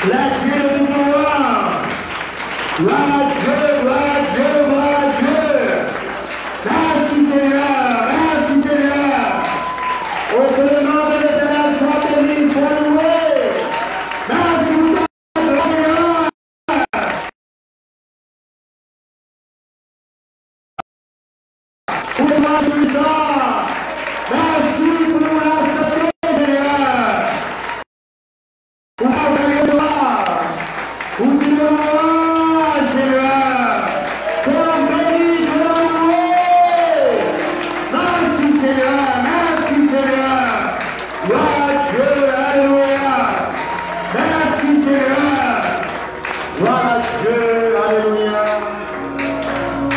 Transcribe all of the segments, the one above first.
La Dieu de gloire. Gloire à Dieu, gloire à Dieu, gloire à Dieu. Merci Seigneur, merci Seigneur. Au nom de l'Éternel, soit béni, soit loué. Merci pour ta gloire. Pour moi puissant. Merci pour la santé, Seigneur. Pour la gloire. Pour Dieu, Seigneur. Pour béni, pour loué. Merci Seigneur, merci Seigneur. Gloire à Dieu, alléluia. Merci Seigneur. Gloire à Dieu, alléluia.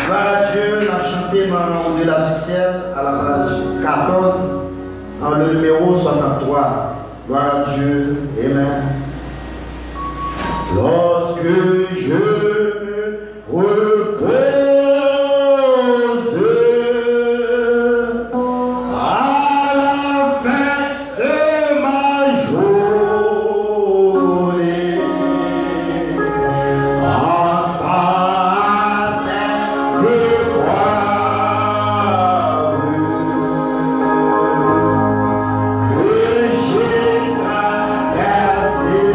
Gloire à Dieu, on a chanté au-delà du ciel à la page 14, dans le numéro 63. Gloire à Dieu, amen. Lorsque je repose à la fin de ma journée, face à ces étoiles que j'ai traversées.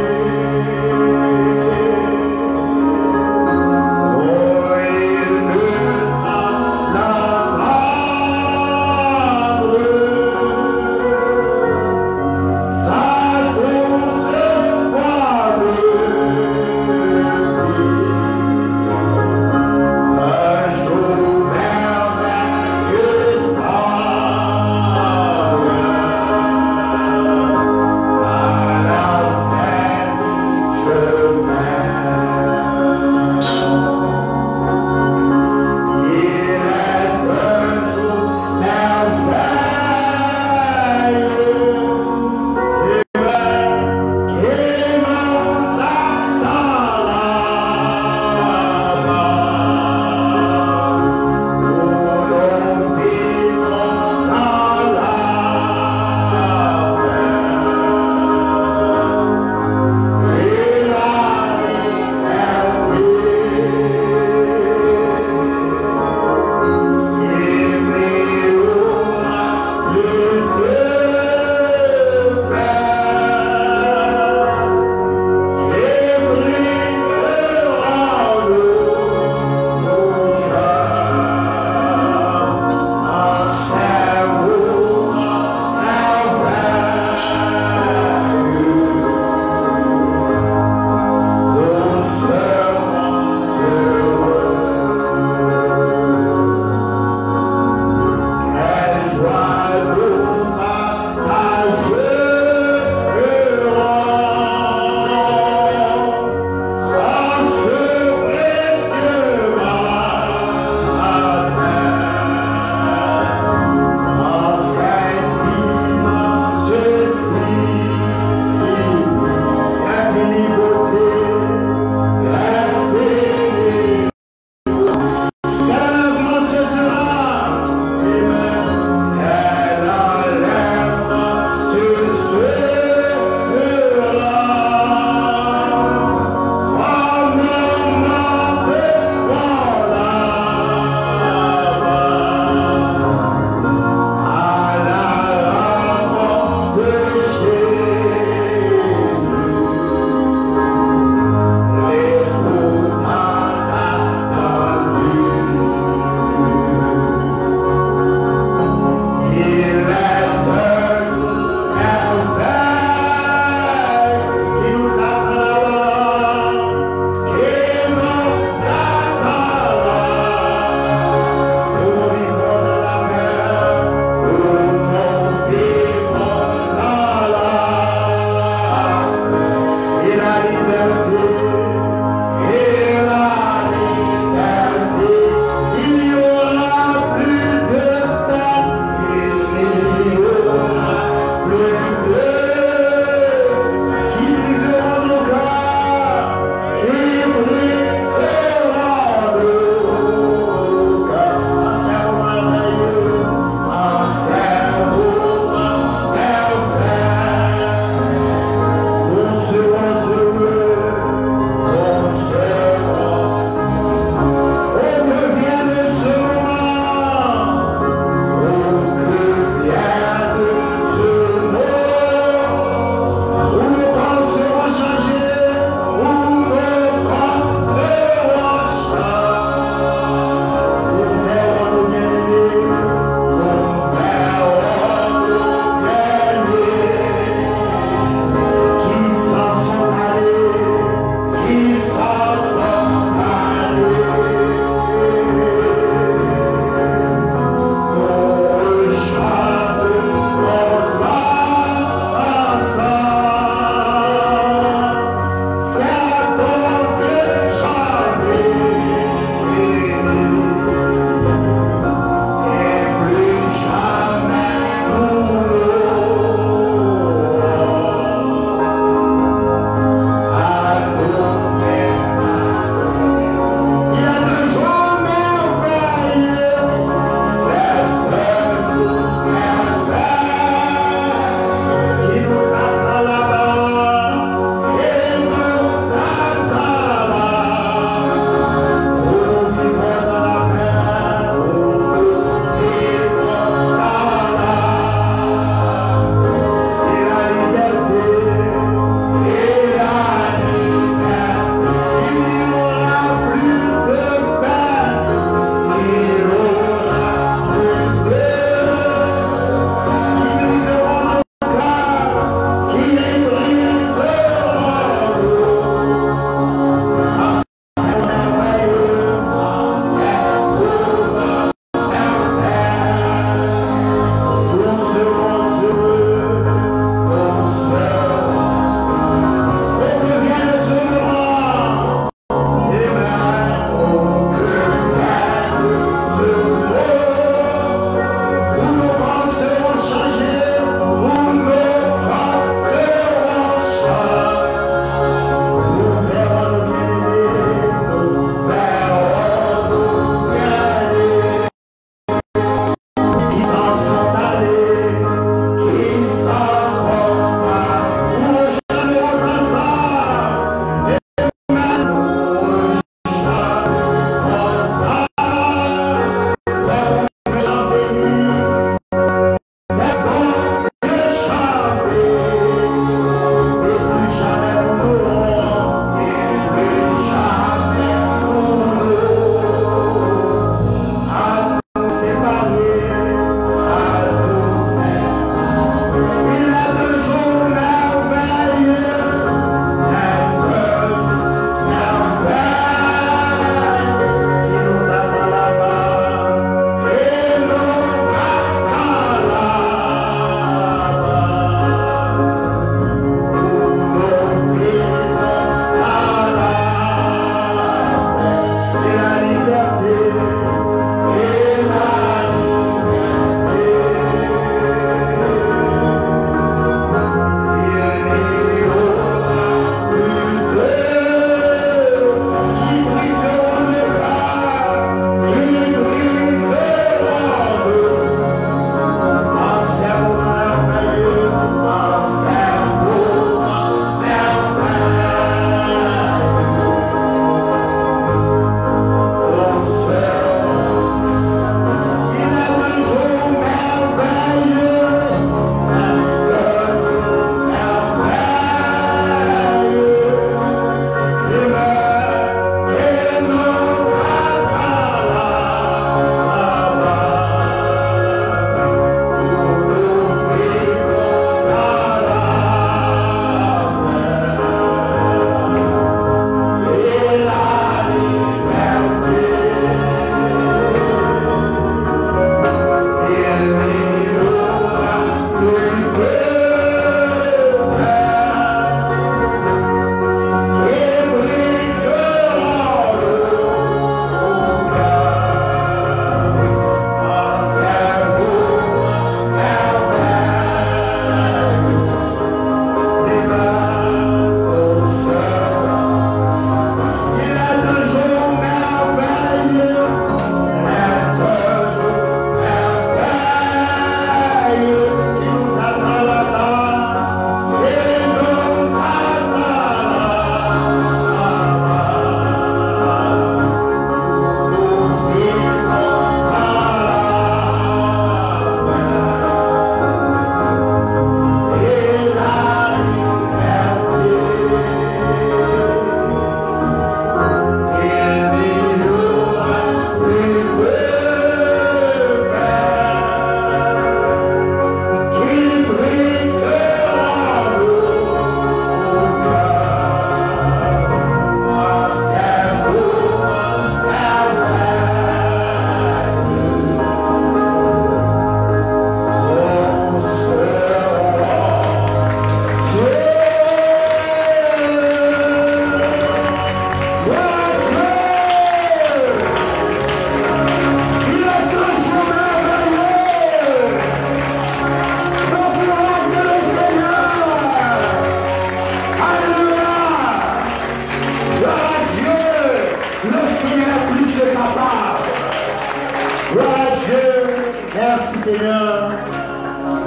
Seigneur,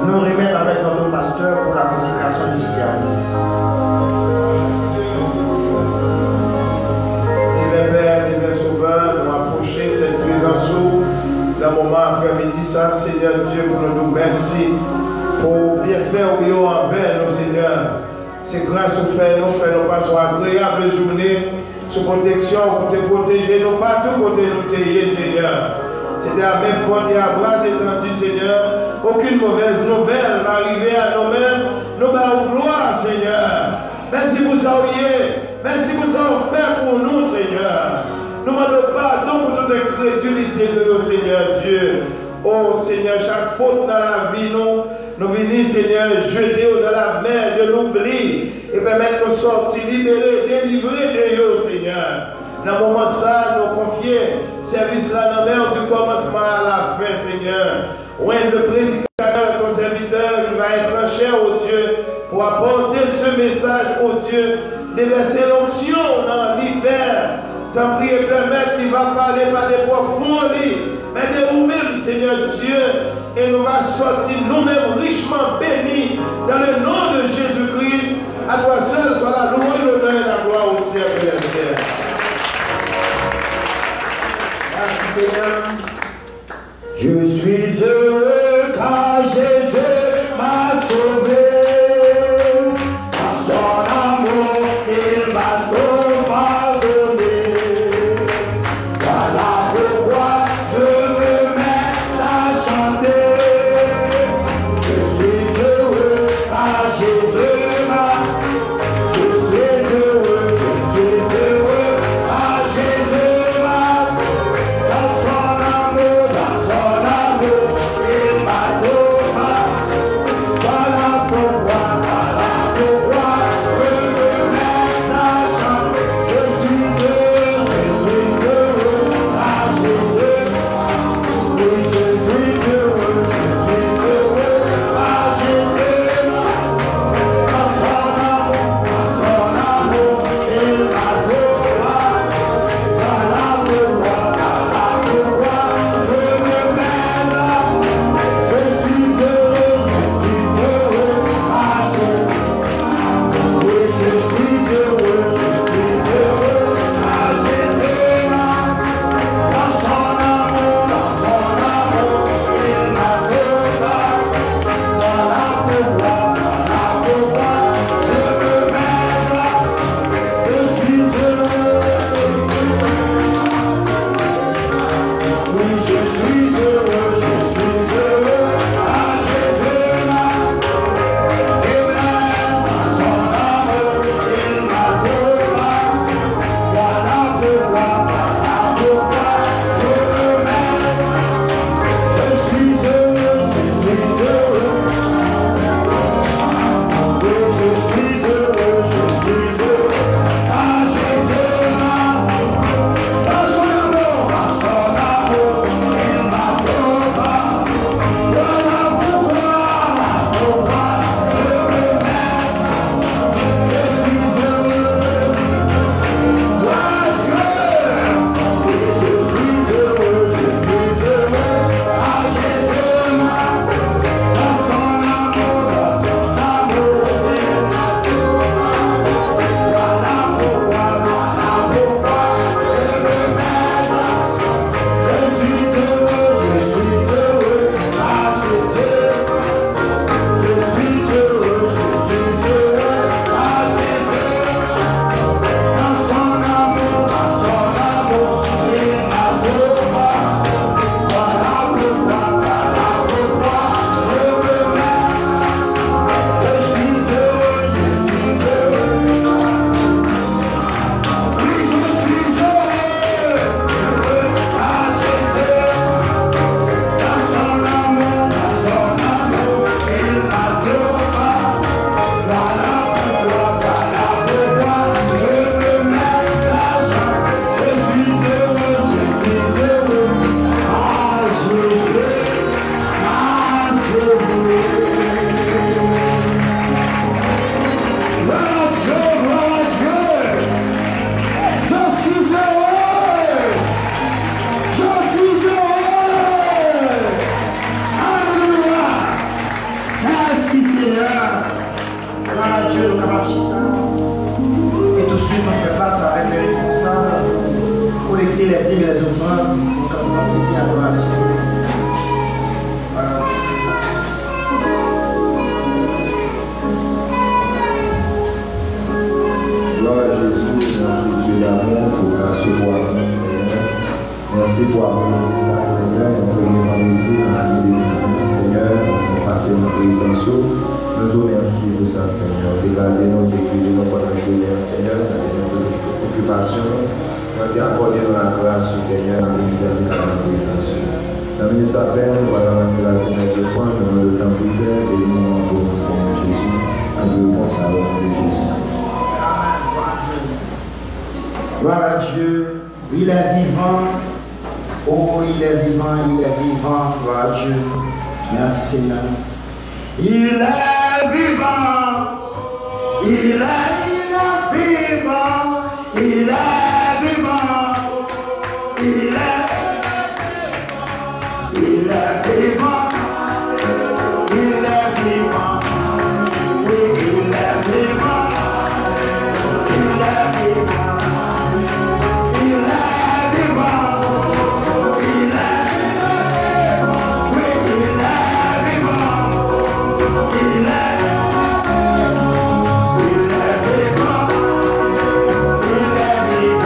nous remettre avec notre pasteur pour la consécration du service. Divin Père, Divin Sauveur, nous approcher cette présence où, le moment après-midi, ça, Seigneur Dieu, pour nous merci pour bien faire envers nous, Seigneur. C'est grâce au fait, nous passons agréable journée, sous protection, pour te protéger, nous partout côté nous tailler, Seigneur. C'était la même fois et à bras étendus, Seigneur. Aucune mauvaise nouvelle va arriver à nous-mêmes. Nous allons gloire, Seigneur. Merci pour ça, merci pour ça, fait pour nous, Seigneur. Nous demandons pardon pour toute incrédulité de nous, Seigneur Dieu. Oh Seigneur, chaque faute dans la vie, nous venons, Seigneur, jeter dans la mer de l'oubli et permettre de sortir, libérer, délivrer de nous, Seigneur. Dans le moment ça, nous confier service là dans l'air du commencement à la fin, Seigneur. Oui, le prédicateur, ton serviteur, il va être en chair, oh Dieu, pour apporter ce message, oh Dieu, déverser l'onction dans l'hiver. T'en prie et permettre qu'il va parler par des propres folies, mais de nous-mêmes, Seigneur Dieu, et nous va sortir nous-mêmes richement bénis dans le nom de Jésus-Christ. À toi seul soit la louange, l'honneur et la gloire au siècle des siècles. Merci Seigneur. Je suis heureux car Jésus m'a sauvé. Par son amour, il m'a tout pardonné. Voilà pourquoi je me mets à chanter. Je suis heureux car Jésus m'a. Je suis heureux car Jésus m'a. Par son amour, Jésus, merci Dieu d'amour pour recevoir nous, Seigneur. Merci pour avoir dit ça, Seigneur. Nous premier vendredi dans l'année 2020, Seigneur. Nous passons nos présence. Nous vous remercions pour ça, Seigneur. Dégardez-nous, décrivez-nous pendant la journée, Seigneur. Dans notre occupation, nous accordez-nous la grâce, Seigneur, dans les misères de la présence. Dans le appel, nous allons lancer la dimanche fois, nous avons le temps pour faire et nous rendons au Seigneur Jésus. Nous salon de Jésus. Gloire à Dieu, il est vivant. Oh, il est vivant, il est vivant. Gloire à Dieu. Merci Seigneur. Il est vivant. Il est vivant. Il est vivant. Il est vivant. Il est vivant. Il est vivant. Oui, il est vivant. Il est vivant. Il est vivant. Il est vivant. Oui, il est vivant. Il est vivant. Il est vivant.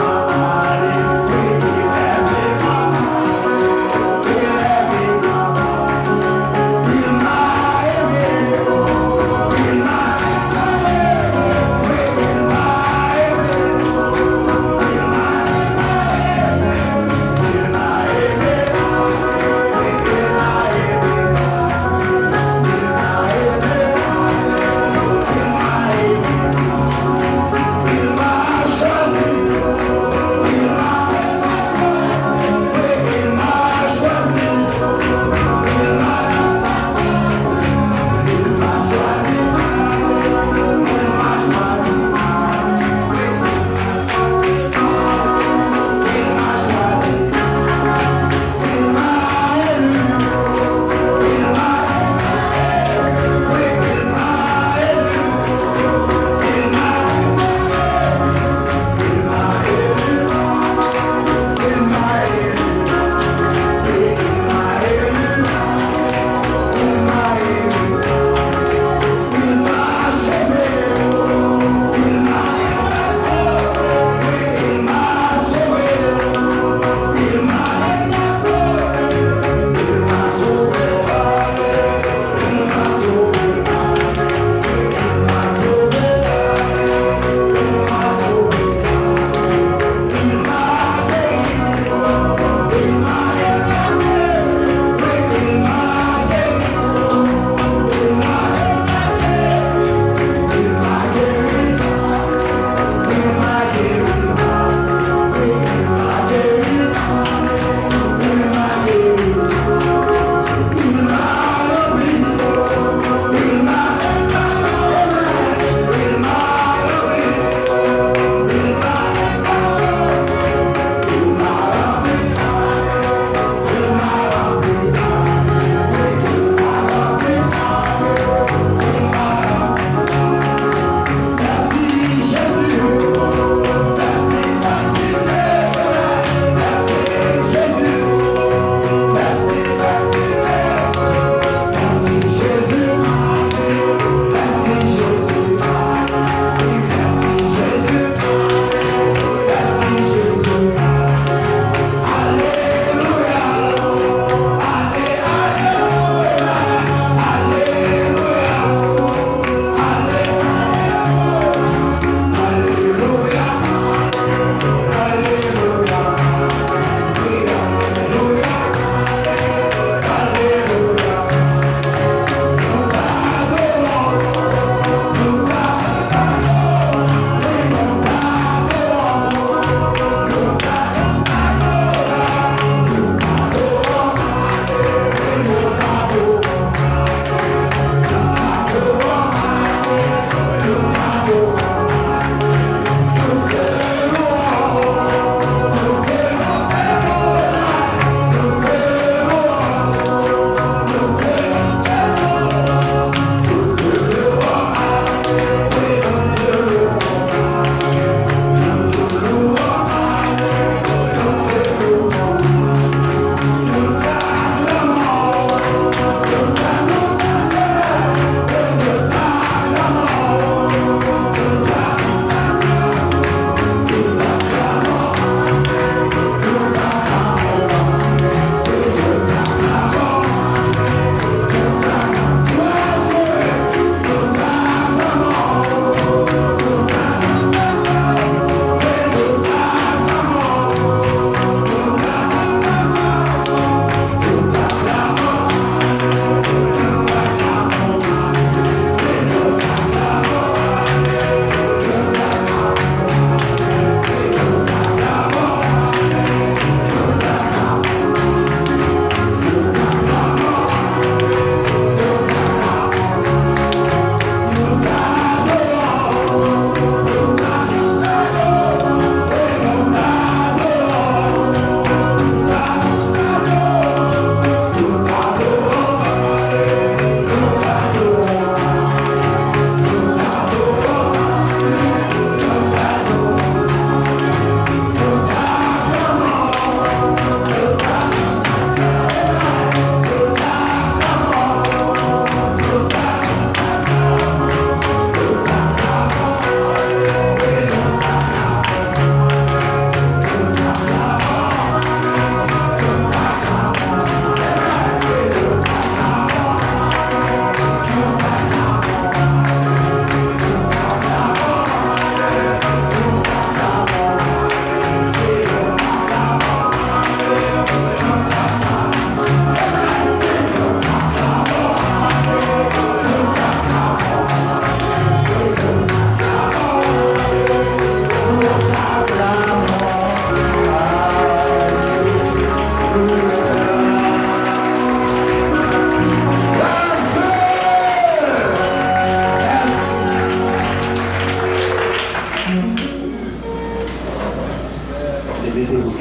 vous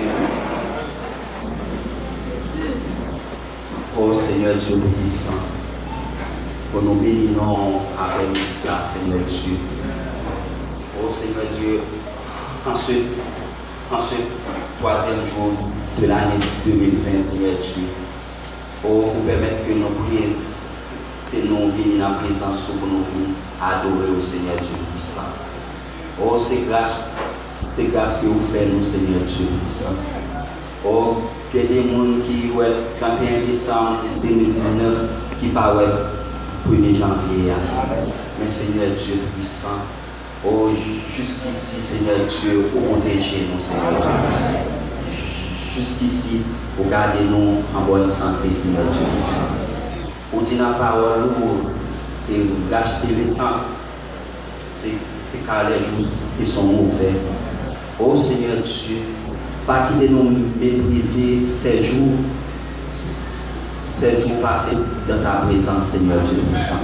oh Seigneur Dieu puissant, pour nous bénissons avec ça, Seigneur Dieu. Oh Seigneur Dieu, en ce troisième jour de l'année 2020, Seigneur Dieu, oh, pour permettre que nos prières, c'est nous venir en présence pour nous adorer au Seigneur Dieu puissant. Oh, c'est grâce que vous faites nous, Seigneur Dieu puissant. Oh, que des gens qui, ouais, 31 décembre 2019, qui parlent 1er janvier. Mais Seigneur Dieu puissant, oh, jusqu'ici, Seigneur Dieu, pour protéger nous, Seigneur Dieu puissant. Jusqu'ici, pour garder nous en bonne santé, Seigneur Dieu puissant. Pour dire la parole, c'est racheter le temps, c'est car les jours qui sont mauvais. Oh Seigneur Dieu, pas quitter nous mépriser ces jours passés dans ta présence, Seigneur Dieu puissant.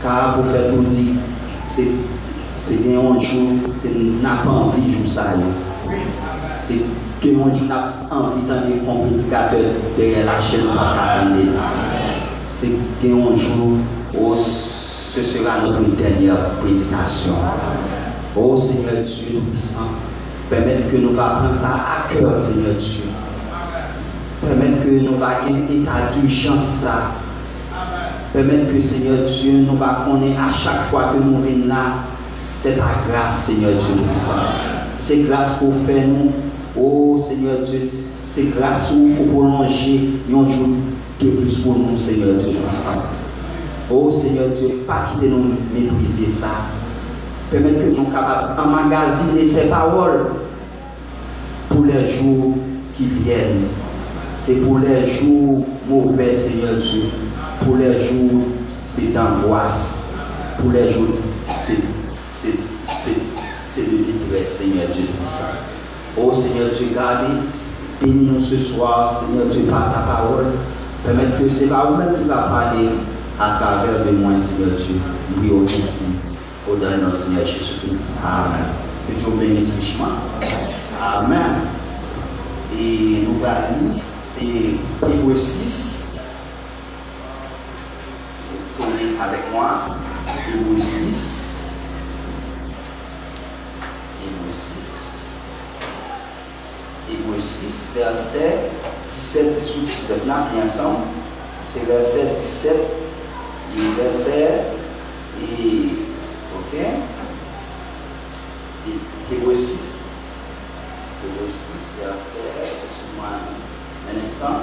Car pour faire tout dire, c'est bien un jour, c'est n'a pas envie de jouer ça. C'est que un jour n'a pas envie d'entendre un prédicateur derrière la chaîne pour t'attendre. C'est qu'un jour, oh, ce sera notre dernière prédication. Oh Seigneur Dieu puissant, permettre que nous va prendre ça à cœur, Seigneur Dieu. Permettre que nous va avoir un état d'urgence. Permettre que Seigneur Dieu nous va connaître à chaque fois que nous venons là, c'est ta grâce, Seigneur Dieu puissant. C'est grâce pour faire nous. Oh Seigneur Dieu, c'est grâce pour prolonger un jour de plus pour nous, Seigneur Dieu puissant. Oh Seigneur Dieu, pas quitter nous mépriser ça. Permettre que nous soyons capables d'emmagasiner ces paroles pour les jours qui viennent. C'est pour les jours mauvais, Seigneur Dieu. Pour les jours, c'est d'angoisse. Pour les jours, c'est de détresse, Seigneur Dieu puissant. Oh Seigneur Dieu, bénis-nous ce soir, Seigneur Dieu, par ta parole. Permettre que c'est pas vous-même qui va parler à travers de moi, Seigneur Dieu. Oui, au ici, au nom de notre Seigneur Jésus-Christ. Amen. Que Dieu bénisse richement. Amen. Et nous allons lire, c'est Hébreux 6. Tournez avec moi. Hébreux 6. Hébreux 6. Hébreux 6, verset 17, 18, 19, là, bien ensemble. C'est verset 17 et verset, ok, Hébreux 6. Hébreux 6, verset, excuse-moi un instant.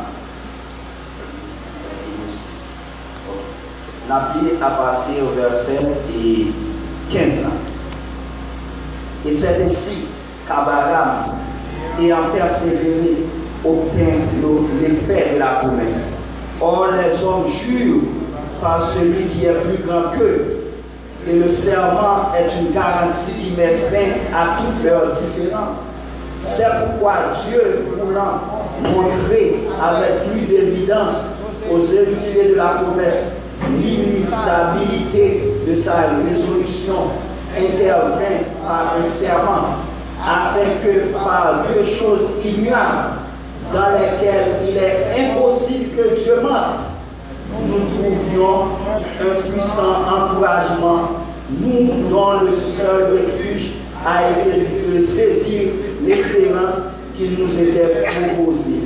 Hébreux 6. Ok. On a pris à partir du verset 15 là. Et c'est ainsi qu'Abraham, ayant persévéré, obtint l'effet de la promesse. Or, les hommes jurent par celui qui est plus grand qu'eux, et le serment est une garantie qui met fin à toutes leurs différends. C'est pourquoi Dieu, voulant montrer avec plus d'évidence aux héritiers de la promesse l'immutabilité de sa résolution, intervint par un serment, afin que par deux choses immuables, dans lesquelles il est impossible que Dieu mente, nous trouvions un puissant encouragement, nous dont le seul refuge a été de saisir l'espérance qui nous était proposée.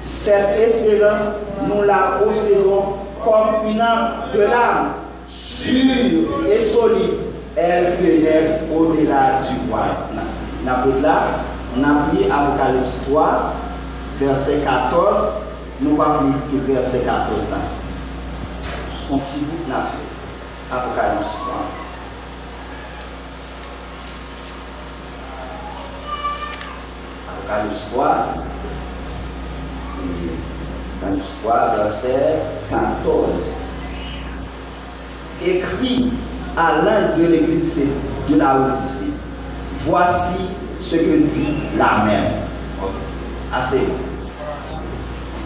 Cette espérance, nous la possédons comme une âme de l'âme, sûre et solide. Elle pénètre au-delà du voile. On a pris Apocalypse 3, verset 14. Nous allons lire tout verset 14 là. Son petit bout là. Apocalypse 3. Apocalypse 3. Apocalypse 3, verset 14. Écrit à l'un de l'église de la Odyssée. Voici ce que dit la mère. Ok. Assez.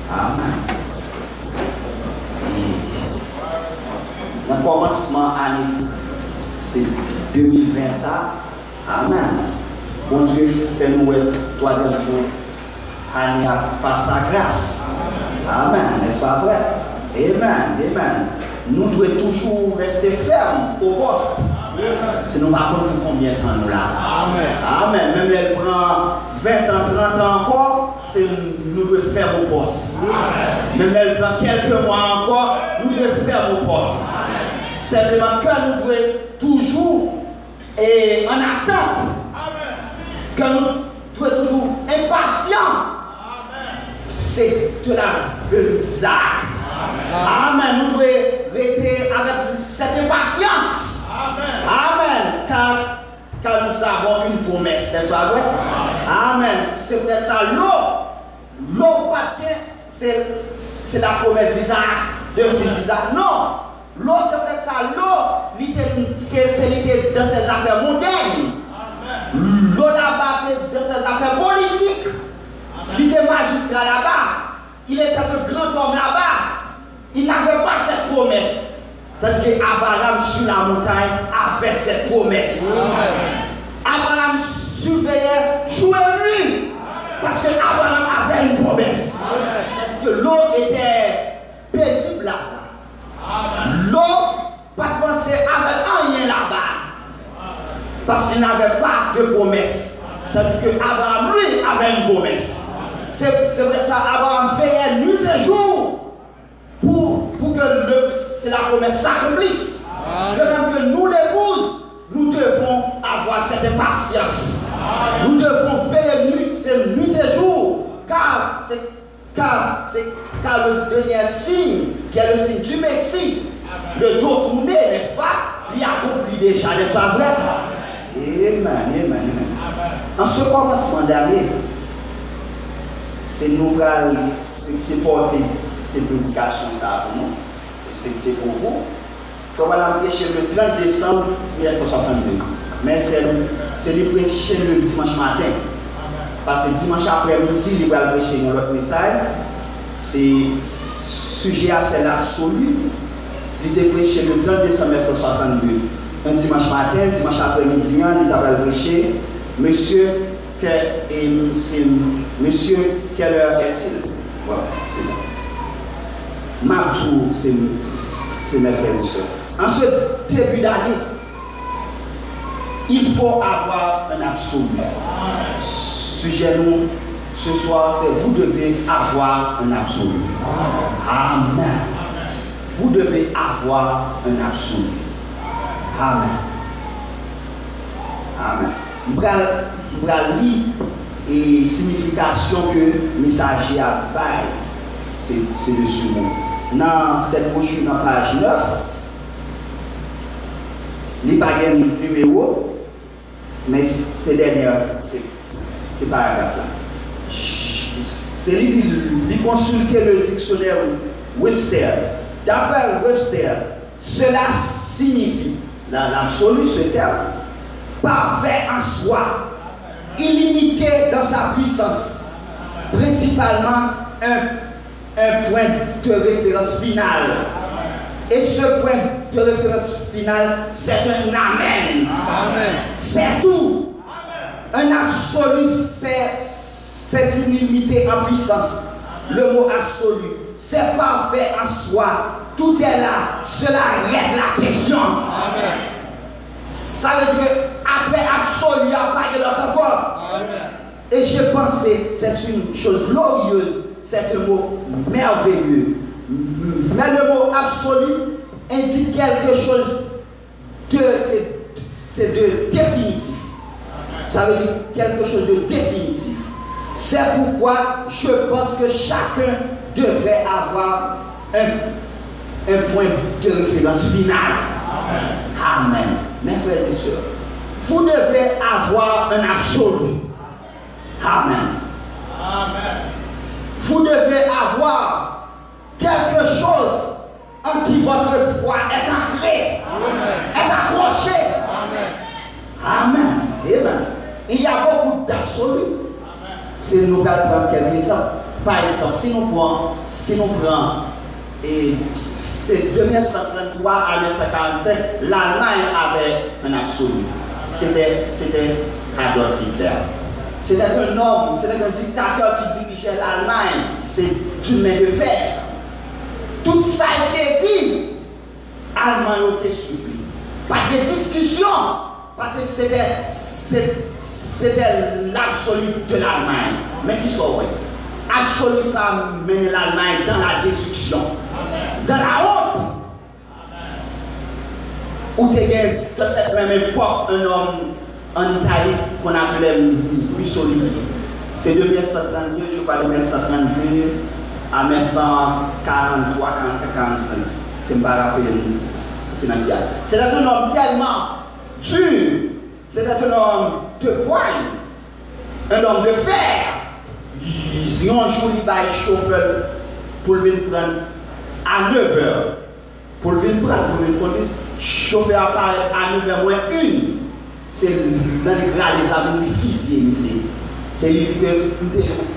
Amen. Et le commencement année, c'est 2020 ça. Amen. Bon Dieu fait nous le troisième jour par sa grâce. Amen, n'est-ce pas vrai? Amen, amen. Nous devons toujours rester fermes au poste. Sinon, on va pas combien de temps nous là. Amen. Amen. Même elle prend 20 ans, 30 ans encore, nous devons faire au poste. Amen. Même elle prend quelques mois encore, nous devons faire au poste. Simplement que nous devons toujours en attente. Amen. Que nous devons toujours impatients. C'est de la vérité. Amen. Nous devons rester avec cette impatience. Amen. Car nous avons une promesse, n'est-ce pas vrai? Amen. C'est peut-être ça l'eau. L'eau, c'est la promesse d'Isaac, de fils d'Isaac. Non. L'eau, c'est peut-être ça l'eau. C'est dans ses affaires mondaines. L'eau là-bas, de ses affaires politiques. S'il était magistrat là-bas, il était un grand homme là-bas, il n'avait pas cette promesse. Tandis qu'Abraham sur la montagne avait cette promesse. Abraham surveillait jour et nuit parce qu'Abraham avait une promesse. Tandis que l'eau était paisible là-bas. L'eau, pas de penser avec rien là-bas parce qu'il n'avait pas de promesse. Tandis qu'Abraham, lui, avait une promesse. C'est peut-être ça, Abraham veillait nuit et jour pour que la promesse s'accomplisse. De même que nous, l'épouse, nous devons avoir cette impatience. Nous devons veiller nuit et jour, car le dernier signe, qui est le signe du Messie, le dos tourné, n'est-ce pas? Il accomplit déjà, n'est-ce pas vrai? Amen, amen, amen. En ce commencement d'année, c'est nous c'est porter ces prédications ça pour nous, c'est pour vous. Il faut la prêcher le 30 décembre 1962. Mais c'est le prêcher le dimanche matin. Parce que dimanche après-midi, il va prêcher un autre message. C'est sujet à celle absolue. C'est de prêcher le 30 décembre 1962. Un dimanche matin, dimanche après-midi, il va prêcher. Monsieur, quelle heure est-il? Voilà, c'est ça. Martou, c'est mes frères et sœurs. En ce début d'année, il faut avoir un absolu. Sujet nous, ce soir, c'est vous devez avoir un absolu. Amen. Vous devez avoir un absolu. Amen. Amen. Je vais lire et signification que le messager a bail. C'est dessus. Dans cette brochure, dans page 9, il n'y a pas de numéro, mais c'est dernière, c'est paragraphe là. C'est lui qui consulter le dictionnaire Webster. D'après Webster, cela signifie, l'absolu, ce terme, parfait en soi, illimité dans sa puissance, principalement un point de référence final. Et ce point de référence final, c'est un amen. Amen. C'est tout. Amen. Un absolu, c'est illimité en puissance. Le mot absolu, c'est parfait en soi. Tout est là. Cela règle la question. Amen. Ça veut dire qu'après absolu, il n'y a pas de l'autre encore. Et j'ai pensé, c'est une chose glorieuse, c'est un mot merveilleux. Mais le mot absolu indique quelque chose de définitif. Ça veut dire quelque chose de définitif. C'est pourquoi je pense que chacun devrait avoir un point de référence final. Amen. Mes frères et sœurs, vous devez avoir un absolu. Amen. Amen. Vous devez avoir quelque chose en qui votre foi est ancrée, est accrochée. Amen. Amen. Il y a beaucoup d'absolus. Si nous regardons quelques exemples, par exemple, si nous prenons et c'est de 1933 à 1945, l'Allemagne avait un absolu. C'était Adolf Hitler. C'était un homme, c'était un dictateur qui dirigeait l'Allemagne. C'est une main de fer. Tout ça a été dit. Allemagne a été suivi. Pas de discussion. Parce que c'était l'absolu de l'Allemagne. Mais qui sont oui? Absolu, ça mène l'Allemagne dans la destruction, dans la honte. Où tu as de cette même époque un homme en Italie qu'on appelait Mussolini. C'est de 1932, je parle de 1932 à 1943, 45. C'est me rappeler, c'est dans le c'était un homme tellement dur, c'était un homme de poigne, un homme de fer. Si un jour il va être chauffeur pour venir prendre à 9h, pour venir prendre, pour venir conduire, chauffeur apparaît à 9h moins 1. C'est dans les grades des amis fusillés ici. C'est lui qui peut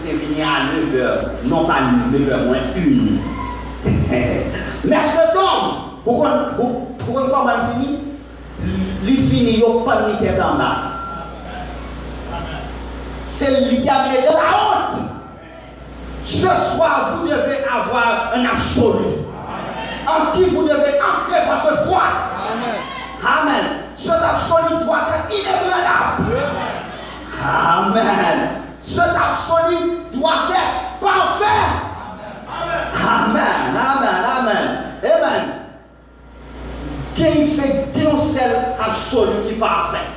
venir à 9h, non pas 9h moins 1. Mais cet homme, pourquoi comment il finit? Il finit, il n'y a pas de tête en bas. C'est lui qui a mis de la honte. Ce soir, vous devez avoir un absolu. En qui vous devez ancrer votre foi. Amen. Amen. Cet absolu doit être inébranlable. Amen. Cet absolu doit être parfait. Amen. Amen. Amen. Amen. C'est un seul absolu qui est parfait.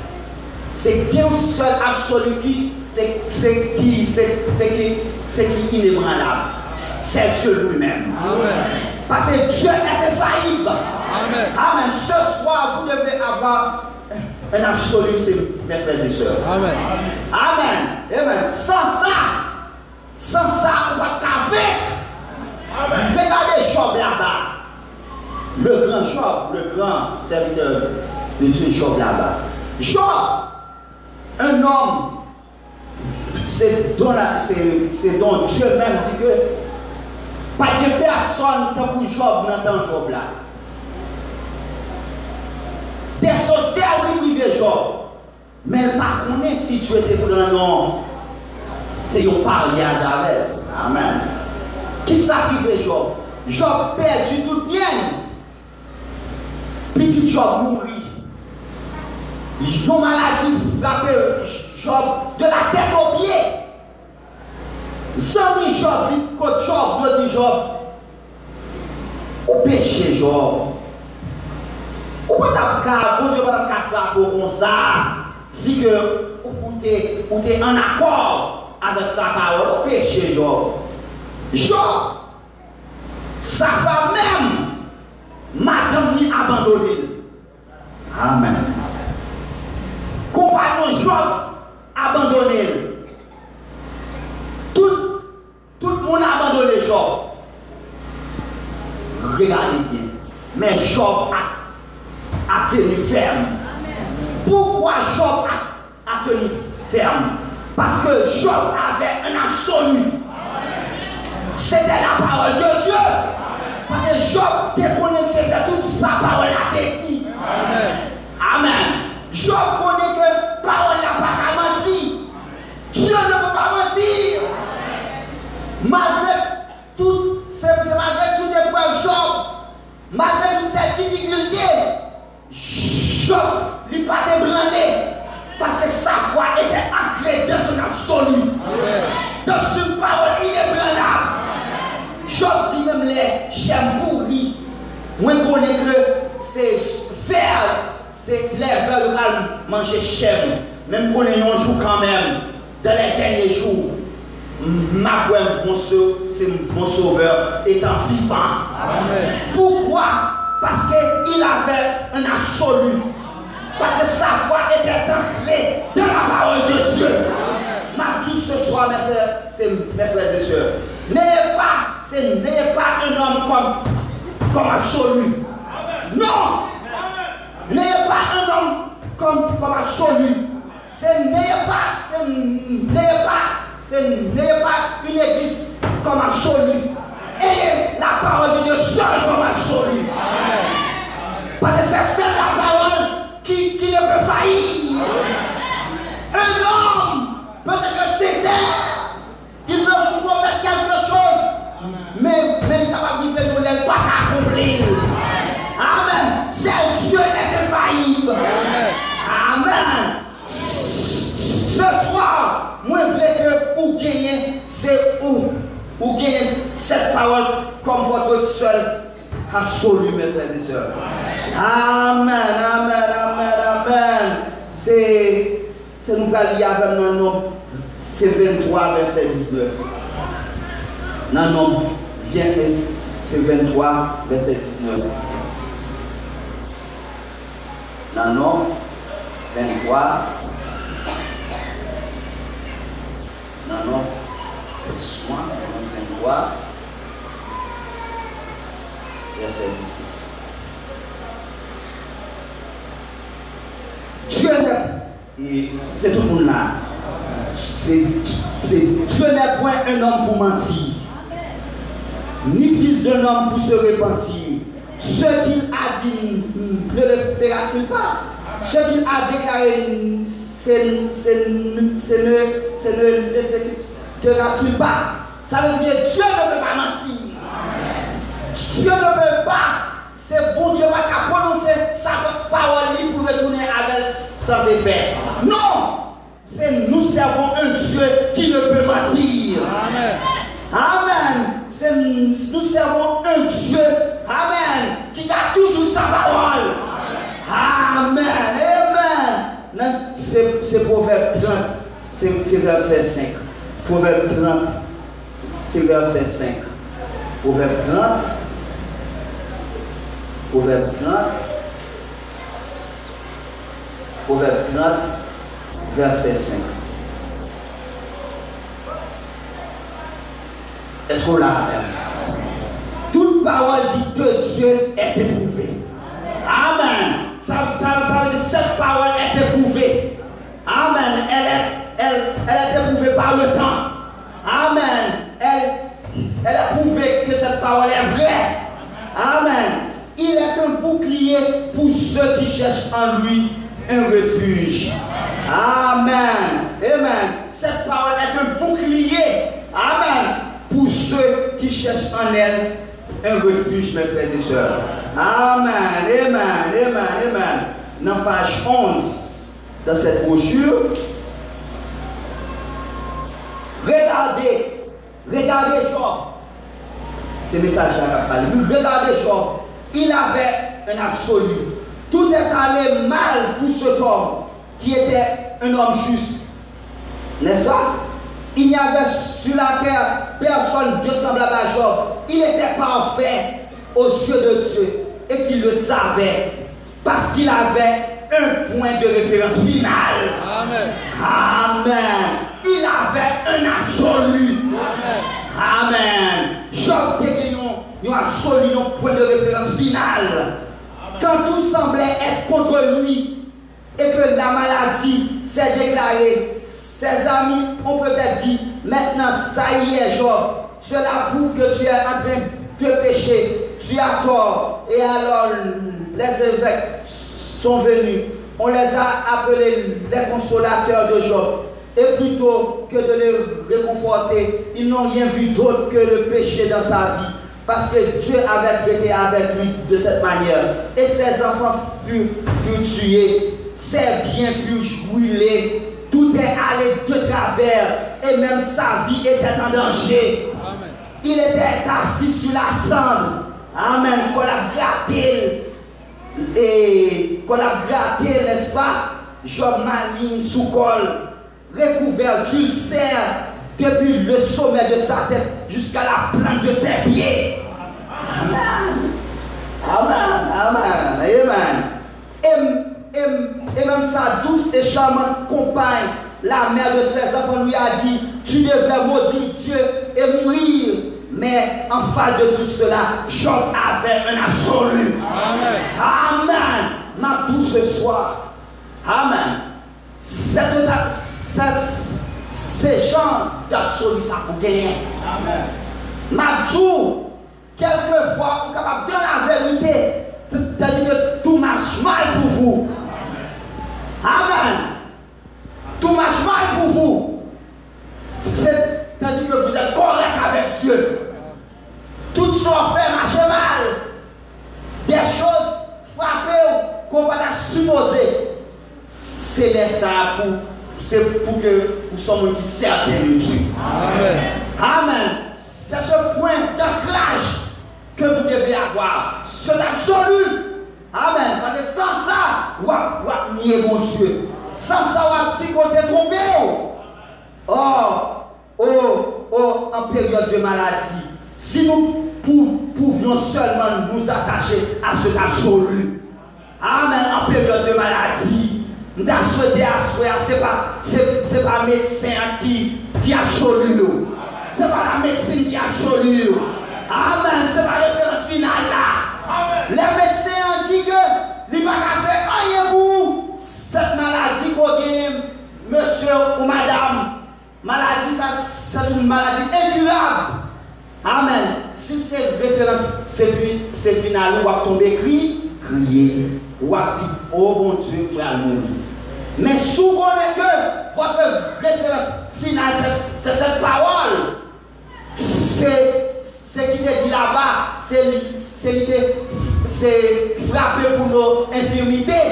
C'est un seul absolu qui est inébranlable. C'est Dieu lui-même. Parce que Dieu est infaillible. Amen. Amen. Ce soir, vous devez avoir un absolu, mes frères et sœurs. Amen. Amen. Amen. Sans ça, on va qu'avec. Regardez Job là-bas. Le grand Job, le grand serviteur de Dieu, Job là-bas. Job, un homme, c'est dont Dieu même dit que pas de personne tant que Job dans Job là. Des choses terribles de Job. Mais elle ne connaît pas si Dieu était pour le nom. C'est un pariage avec. Amen. Qui s'arrive Job? Job perdu tout bien. Petit Job mourit. Une maladie frappe Job de la tête aux pieds. Zami Job dit que Job dit Job. Au péché Job. Ou pas ta bon Dieu va frapper comme ça. Si que ou t'es en accord avec sa parole, au péché Job. Job, sa femme même, madame lui abandonné. Amen. Compagnon Job abandonné. Tout le monde abandonné Job. Regardez bien. Mais Job a tenu ferme. Pourquoi Job a tenu ferme? Parce que Job avait un absolu. C'était la parole de Dieu. Parce que Job connaît que fait toute sa parole a été dit. Amen. Job connaît que parole n'a pas menti. Dieu ne peut pas mentir. Malgré toutes épreuves, Job, malgré toutes ces difficultés, Job n'a pas ébranlé. Parce que sa foi était ancrée dans son absolu. Dans une parole inébranlable. Job dit même les j'aime pourri. Moi je connais que c'est faire, c'est les vers de manger chèvre. Même qu'on est un jour quand même, dans les derniers jours, ma c'est mon sauveur étant vivant. Amen. Pourquoi? Parce qu'il avait un absolu. Parce que sa foi était ancrée dans la parole de Dieu. Ma tout ce soir, mes frères et sœurs, n'ayez pas un homme comme absolu. Non! N'ayez pas un homme comme absolu. N'ayez pas une église comme absolu. Ayez la parole de Dieu seule comme absolu. Parce que c'est celle la parole qui ne peut faillir. Un homme peut-être que sincère. Il peut vous promettre quelque chose, mais il n'est pas capable de faire, il n'est pas accompli. Amen. C'est Dieu est infaillible. Amen. Ce soir, moi je veux que vous gagnez, c'est où? Vous gagnez cette parole comme votre seul absolu, mes frères et sœurs. Amen, amen, amen, amen. C'est nous qui avons dans le nom, c'est 23, verset 19. Dans le nom, c'est 23, verset 19. Dans le nom, 23. Dans nom, soin, 23, verset 18. Dieu n'est, c'est tout le monde là. Dieu n'est point un homme pour mentir, ni fils d'un homme pour se repentir. Ce qu'il a dit ne le fera-t-il pas? Ce qu'il a déclaré, ne l'exécutera-t-il pas? Ça veut dire que Dieu ne peut pas mentir. Dieu ne peut pas. C'est bon Dieu va pas prononcer sa parole pour retourner avec sans effet. Non! Nous servons un Dieu qui ne peut mentir. Amen. Amen. Nous servons un Dieu, amen, qui a toujours sa parole. Amen. Amen. C'est Proverbe 30, c'est verset 5. Proverbe 30, c'est verset 5. Proverbe 30, Proverbe 30, Proverbe 30, verset 5. Est-ce qu'on l'a fait? Toute parole dit que Dieu est éprouvé. Amen. Ça veut dire que cette parole est éprouvée. Amen. Elle est éprouvée par le temps. Amen. Elle a prouvé que cette parole est vraie. Amen. Il est un bouclier pour ceux qui cherchent en lui un refuge. Amen. Amen. Cette parole est un bouclier. Amen. Pour ceux qui cherchent en elle un refuge, mes frères et sœurs. Amen. Amen. Amen. Amen. Dans page 11 de cette brochure, regardez Job. C'est le message qui a parlé. Regardez Job. Il avait un absolu. Tout est allé mal pour cet homme qui était un homme juste. N'est-ce pas? Il n'y avait sur la terre personne de semblable à Job. Il était parfait aux yeux de Dieu. Et il le savait. Parce qu'il avait un point de référence final. Amen. Amen. Il avait un absolu. Amen. Amen. Job était un absolu, un point de référence final. Quand tout semblait être contre lui et que la maladie s'est déclarée, ses amis ont peut-être dit, maintenant ça y est Job, cela prouve que tu es en train de pécher, tu as tort. Et alors les évêques sont venus, on les a appelés les consolateurs de Job. Et plutôt que de les réconforter, ils n'ont rien vu d'autre que le péché dans sa vie. Parce que Dieu avait traité avec lui de cette manière. Et ses enfants furent tués, ses biens furent brûlés, tout est allé de travers, et même sa vie était en danger. Amen. Il était assis sur la cendre. Amen. Qu'on l'a gratté, et qu'on l'a gratté, n'est-ce pas? Job maligne sous col, recouvert d'ulcères depuis le sommet de sa tête jusqu'à la plante de ses pieds. Amen. Amen. Amen. Amen. Et même sa douce et charmante compagne, la mère de ses enfants, lui a dit, tu devrais maudire Dieu et mourir. Mais en face de tout cela, Job avait un absolu. Amen. Amen. Ma douce ce soir. Amen. Ces gens d'absolu, ça pour gagner. Amen. Ma douce, quelquefois, on est capable de dire la vérité. C'est-à-dire que tout marche mal pour vous. Amen. Tout marche mal pour vous. fait ça c'est pour que nous soyons certains de Dieu. Amen. Amen. C'est ce point d'ancrage que vous devez avoir. C'est absolu. Amen. Parce que sans ça, vous niez mon Dieu. Sans ça, vous psychoter trompé. En période de maladie, si nous pouvions seulement nous attacher à cet absolu. Amen. En période de maladie, nous avons souhaité c'est pas médecin qui absolu. Ce n'est pas la médecine qui absolue. Amen. Ce n'est pas la référence finale là. Les médecins ont dit que il n'y a pas fait rien pour cette maladie qu'on gagne, monsieur ou madame. Maladie, ça, c'est une maladie incurable. Amen. Si c'est référence, c'est final, on va tomber crier. On va dire, oh mon Dieu, pour mourir. Mais souvent, que votre référence finale, c'est cette parole. C'est qui te dit là-bas, c'est frapper pour nos infirmités.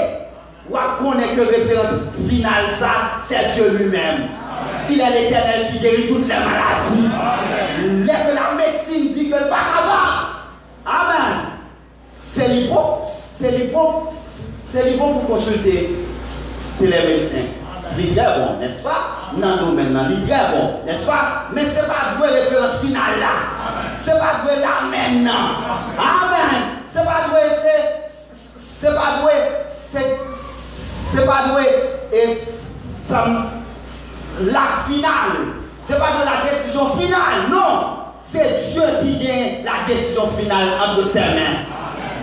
On connaît que référence finale, ça, c'est Dieu lui-même. Il est l'Éternel qui guérit toutes les maladies. La médecine dit que le pas. Amen. C'est libre pour consulter. C'est les médecins. C'est très bon, n'est-ce pas? Non, maintenant, c'est très bon, n'est-ce pas? Mais ce n'est pas de référence finale là. Ce n'est pas de là maintenant. Amen. Ce n'est pas de l'acte final. Ce n'est pas de la décision finale. Non. C'est Dieu qui gagne la décision finale entre ses mains.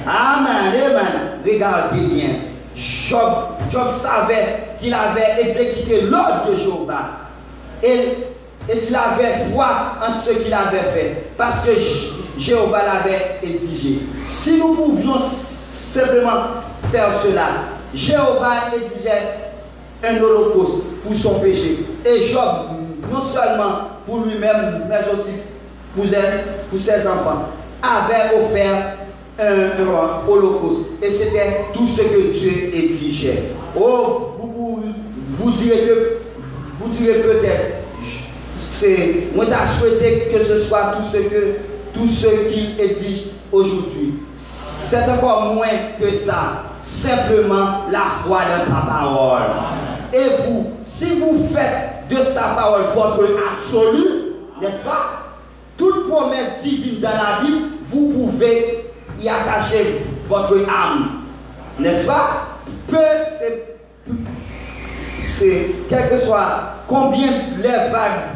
Amen. Amen. Regardez bien. Job savait qu'il avait exécuté l'ordre de Jéhovah. Et il avait foi en ce qu'il avait fait. Parce que Jéhovah l'avait exigé. Si nous pouvions simplement faire cela, Jéhovah exigeait un holocauste pour son péché. Et Job, non seulement pour lui-même, mais aussi pour ses enfants, avait offert un holocauste. Et c'était tout ce que Dieu exigeait. Oh, vous direz peut-être, moi j'ai souhaité que ce soit tout ce qu'il exige aujourd'hui. C'est encore moins que ça. Simplement la foi dans sa parole. Et vous, si vous faites de sa parole votre absolu, n'est-ce pas? Toute promesse divine dans la Bible, vous pouvez y attacher votre âme. N'est-ce pas? C'est quel que soit combien les vagues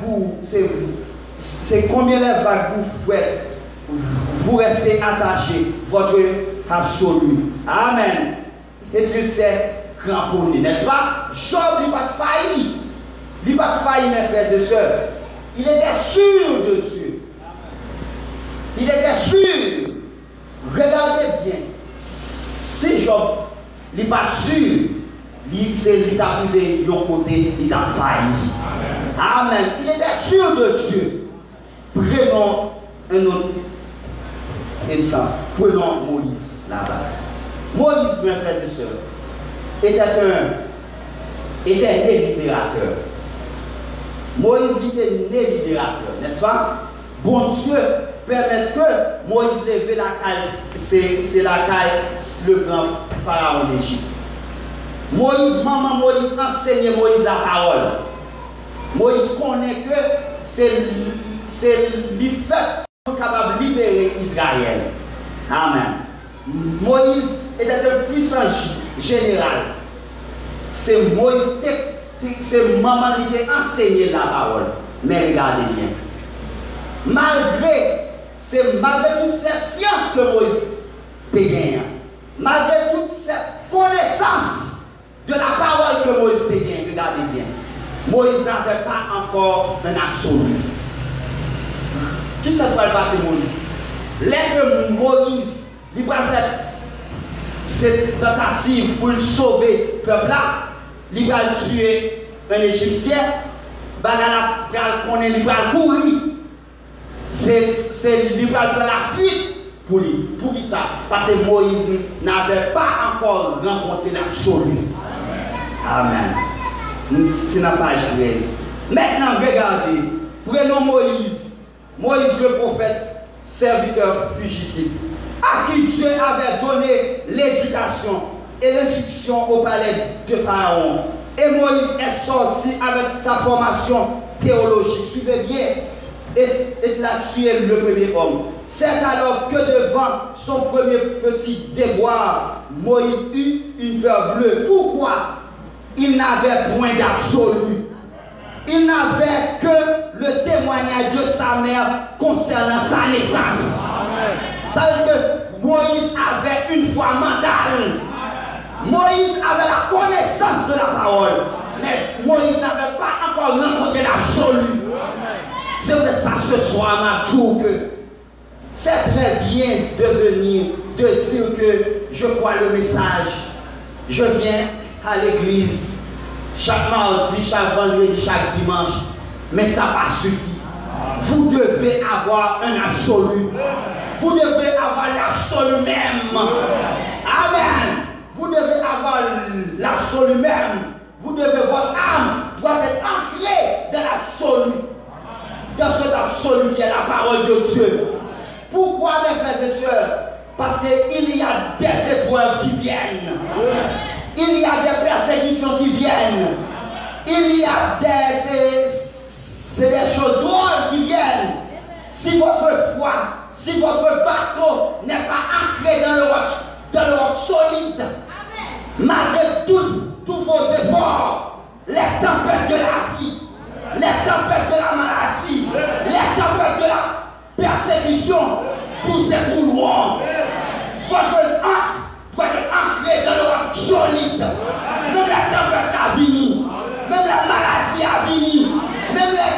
c'est combien les vagues vous faites, vous restez attaché votre absolu. Amen. Et c'est cramponné, n'est-ce pas? Job n'a pas failli. Il n'a pas failli, mes frères et sœurs. Il était sûr de Dieu. Il était sûr. Regardez bien. Si Job n'est pas sûr, il t'a arrivé de l'autre côté, il t'a failli. Amen. Il était sûr de Dieu. Prenons un autre exemple. Prenons Moïse là-bas. Moïse, mes frères et sœurs, était un libérateur. Moïse était un libérateur, n'est-ce pas? Bon Dieu permet que Moïse lève la caille, c'est la caille, le grand pharaon d'Égypte. Maman Moïse enseignait Moïse la parole. Moïse connaît que c'est lui fait capable de libérer Israël. Amen. Moïse était un puissant général. C'est Moïse, c'est maman qui a enseigné la parole. Mais regardez bien. Malgré toute cette science que Moïse a gagnée, malgré toute cette connaissance de la parole que Moïse a gagnée, regardez bien. Moïse n'avait pas encore un absolu. Qui s'est passé Moïse? Lorsque Moïse il va faire cette tentative pour sauver le peuple là, il va tuer un Égyptien, il va courir. Il va faire la fuite pour lui. Pour qui ça? Parce que Moïse n'avait pas encore rencontré l'absolu. Amen. C'est la page 13. Maintenant, regardez, prenons Moïse. Moïse le prophète, serviteur fugitif, à qui Dieu avait donné l'éducation et l'instruction au palais de Pharaon. Et Moïse est sorti avec sa formation théologique. Suivez bien. Et il a tué le premier homme. C'est alors que devant son premier petit déboire, Moïse eut une peur bleue. Pourquoi? Il n'avait point d'absolu. Il n'avait que le témoignage de sa mère concernant sa naissance. Ça veut dire que Moïse avait une foi mentale. Moïse avait la connaissance de la parole. Mais Moïse n'avait pas encore rencontré l'absolu. C'est peut-être ça ce soir, ma tour, que c'est très bien de venir, de dire que je crois le message. Je viens à l'église chaque mardi, chaque vendredi, chaque dimanche. Mais ça n'a pas suffi. Vous devez avoir un absolu. Vous devez avoir l'absolu même. Amen. Vous devez avoir l'absolu même. Vous devez, votre âme doit être ancrée dans l'absolu. Dans cet absolu qui est la parole de Dieu. Pourquoi, mes frères et sœurs? Parce qu'il y a des épreuves qui viennent. Il y a des persécutions qui viennent. Il y a des choses drôles qui viennent. Si votre foi, si votre bateau n'est pas ancré dans le roc solide, malgré tous vos efforts, les tempêtes de la vie, les tempêtes de la maladie, les tempêtes de la persécution vous écrouleront. Votre âme doit être ancrée dans le roc solide. Même la tempête a fini, même la maladie a fini, même les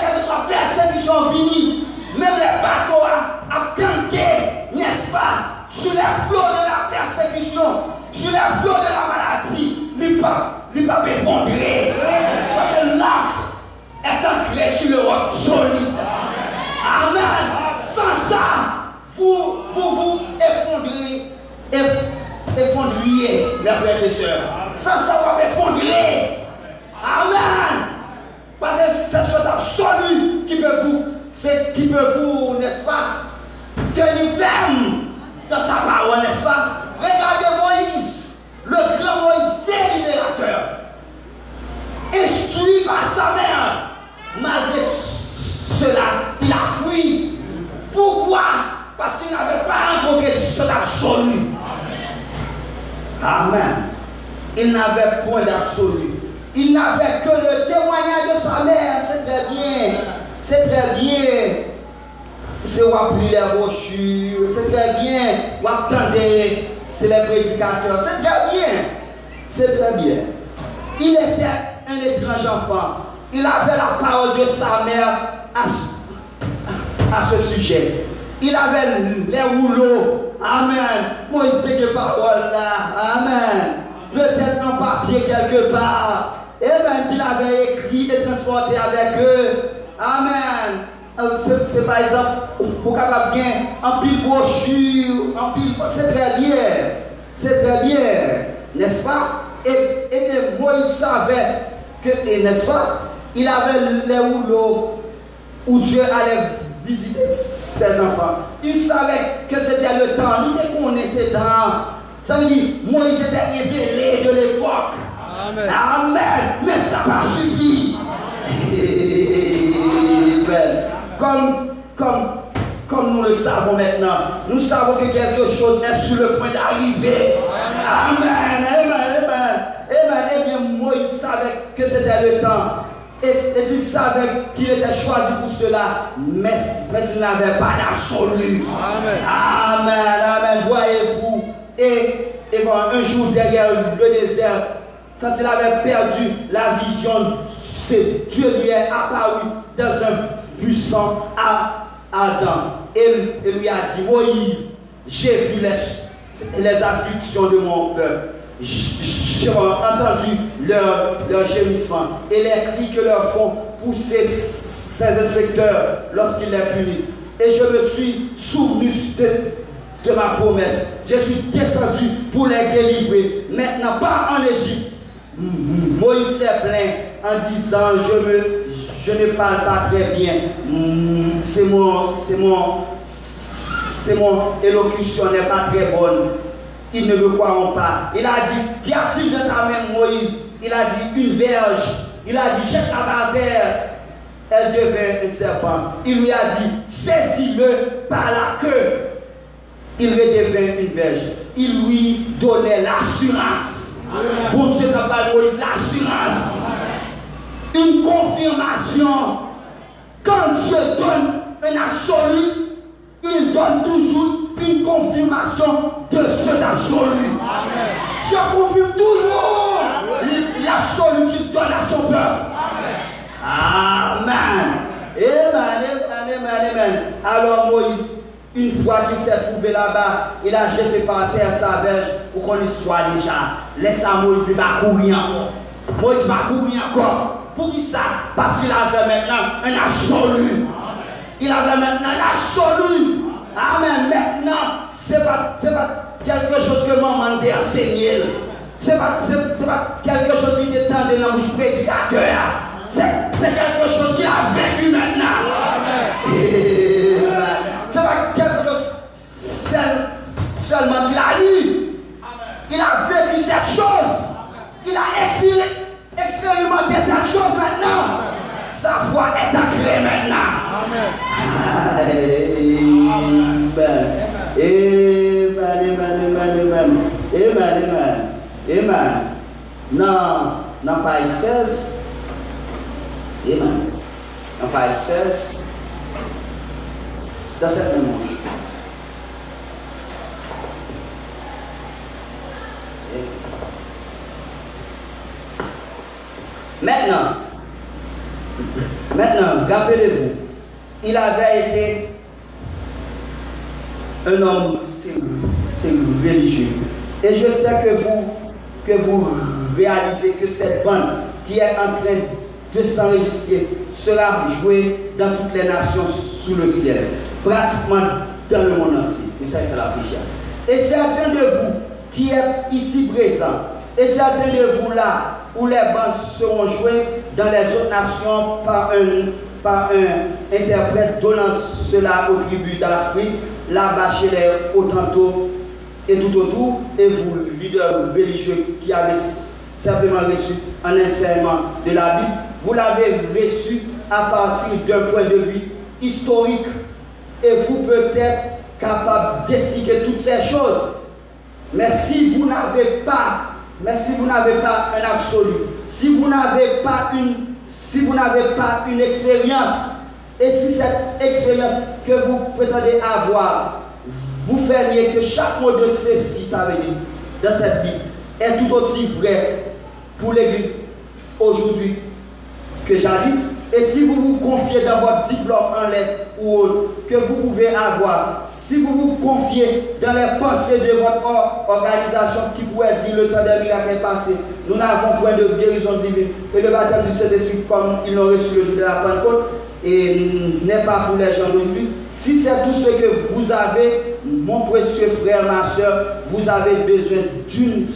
persécutions fini, même les bateaux a tanké, n'est-ce pas, sur les flots de la persécution, sur les flots de la maladie, il ne peut pas effondrer. Parce que l'arche est ancré sur le roc solide. Amen. Sans ça, vous effondriez, mes frères et sœurs. Sans ça, vous effondrer. Amen. Parce que c'est cet absolu qui peut vous, n'est-ce pas, tenir ferme dans sa parole, n'est-ce pas? Regardez Moïse, le grand Moïse délibérateur, instruit par sa mère. Malgré cela, il a fui. Pourquoi? Parce qu'il n'avait pas rencontré cet absolu. Amen. Il n'avait point d'absolu. Il n'avait que le témoignage de sa mère. C'est très bien. C'est très bien. C'est où appuyer les brochures. C'est très bien. Où attendre, c'est les prédicateurs. C'est très bien. C'est très bien. Il était un étrange enfant. Il avait la parole de sa mère à ce sujet. Il avait les rouleaux. Amen. Moïse fait que parole là. Amen. Peut-être un papier quelque part. Et même qu'il avait écrit et transporté avec eux. Amen. C'est par exemple, pour capable bien, en pile brochure, en pile. C'est très bien. C'est très bien. N'est-ce pas? Et Moïse savait que, n'est-ce pas? Il avait les rouleaux où Dieu allait visiter ses enfants. Il savait que c'était le temps. Il connaissait ces temps. Ça veut dire, Moïse était révélé de l'époque. Amen. Amen. Mais ça n'a pas suffi. Comme nous le savons maintenant, nous savons que quelque chose est sur le point d'arriver. Amen. Amen. Amen. Amen. Eh bien, Moïse savait que c'était le temps. Et il savait qu'il était choisi pour cela, mais il n'avait pas d'absolu. Amen. Amen. Amen. Voyez-vous. Et un jour derrière le désert, quand il avait perdu la vision, Dieu lui est apparu dans un buisson à Adam. Et lui a dit, Moïse, j'ai vu les afflictions de mon peuple. J'ai entendu leur gémissement et les cris que leur font pousser ces inspecteurs lorsqu'ils les punissent. Et je me suis souvenu de ma promesse. Je suis descendu pour les délivrer. Maintenant, pas en Égypte, Moïse s'est plaint en disant je ne parle pas très bien. C'est mon élocution n'est pas très bonne. Ils ne me croiront pas. Il a dit, qu'y a-t-il dans ta main, Moïse? Il a dit, une verge. Il a dit, jette-la par terre. Elle devint un serpent. Il lui a dit, saisis-le par la queue. Il redevint une verge. Il lui donnait l'assurance. Bon Dieu n'a pas Moïse l'assurance. Une confirmation. Quand Dieu donne un absolu, il donne toujours une confirmation de cet absolu. Dieu confirme toujours l'absolu qu'il donne à son peuple. Amen. Amen. Alors Moïse, une fois qu'il s'est trouvé là-bas, il a jeté par terre sa verge pour qu'on l'histoire déjà. Laisse à Moïse, il va courir encore. Moïse va courir encore. Pour qui ça? Parce qu'il avait maintenant un absolu. Il avait maintenant l'absolu. Amen. Maintenant, c'est pas quelque chose que maman t'a enseigné. C'est pas quelque chose qui était tendu dans la bouche prédicateur. C'est quelque chose qu'il a vécu maintenant. C'est pas quelque chose seulement qu'il a lu. Il a vécu cette chose. Il a expérimenté cette chose maintenant. Sa foi est ancrée maintenant. Amen. Dans page 16. Amen. Dans page 16. Dans cette même manche. Maintenant, rappelez-vous, il avait été un homme religieux. Et je sais que vous réalisez que cette bande qui est en train de s'enregistrer sera jouée dans toutes les nations sous le ciel, pratiquement dans le monde entier. Mais ça, c'est la fiche. Et certains de vous qui êtes ici présents, et certains de vous là, où les bandes seront jouées dans les autres nations par un interprète donnant cela aux tribus d'Afrique, là-bas chez les Hottentots et tout autour, et vous, leaders religieux qui avez simplement reçu un enseignement de la Bible, vous l'avez reçu à partir d'un point de vue historique, et vous peut être capable d'expliquer toutes ces choses. Mais si vous n'avez pas un absolu, si vous n'avez pas une expérience, et si cette expérience que vous prétendez avoir vous fait nier que chaque mot de ceci, ça veut dire, dans cette Bible, est tout aussi vrai pour l'Église aujourd'hui que jadis, et si vous vous confiez dans votre diplôme en lettres ou autre que vous pouvez avoir, si vous vous confiez dans les pensées de votre organisation qui pourrait dire le temps des miracles est passé, nous n'avons point de guérison divine et le baptême du Saint-Esprit comme ils l'ont reçu le jour de la Pentecôte et n'est pas pour les gens d'aujourd'hui. Si c'est tout ce que vous avez, mon précieux frère, ma soeur, vous avez besoin d'une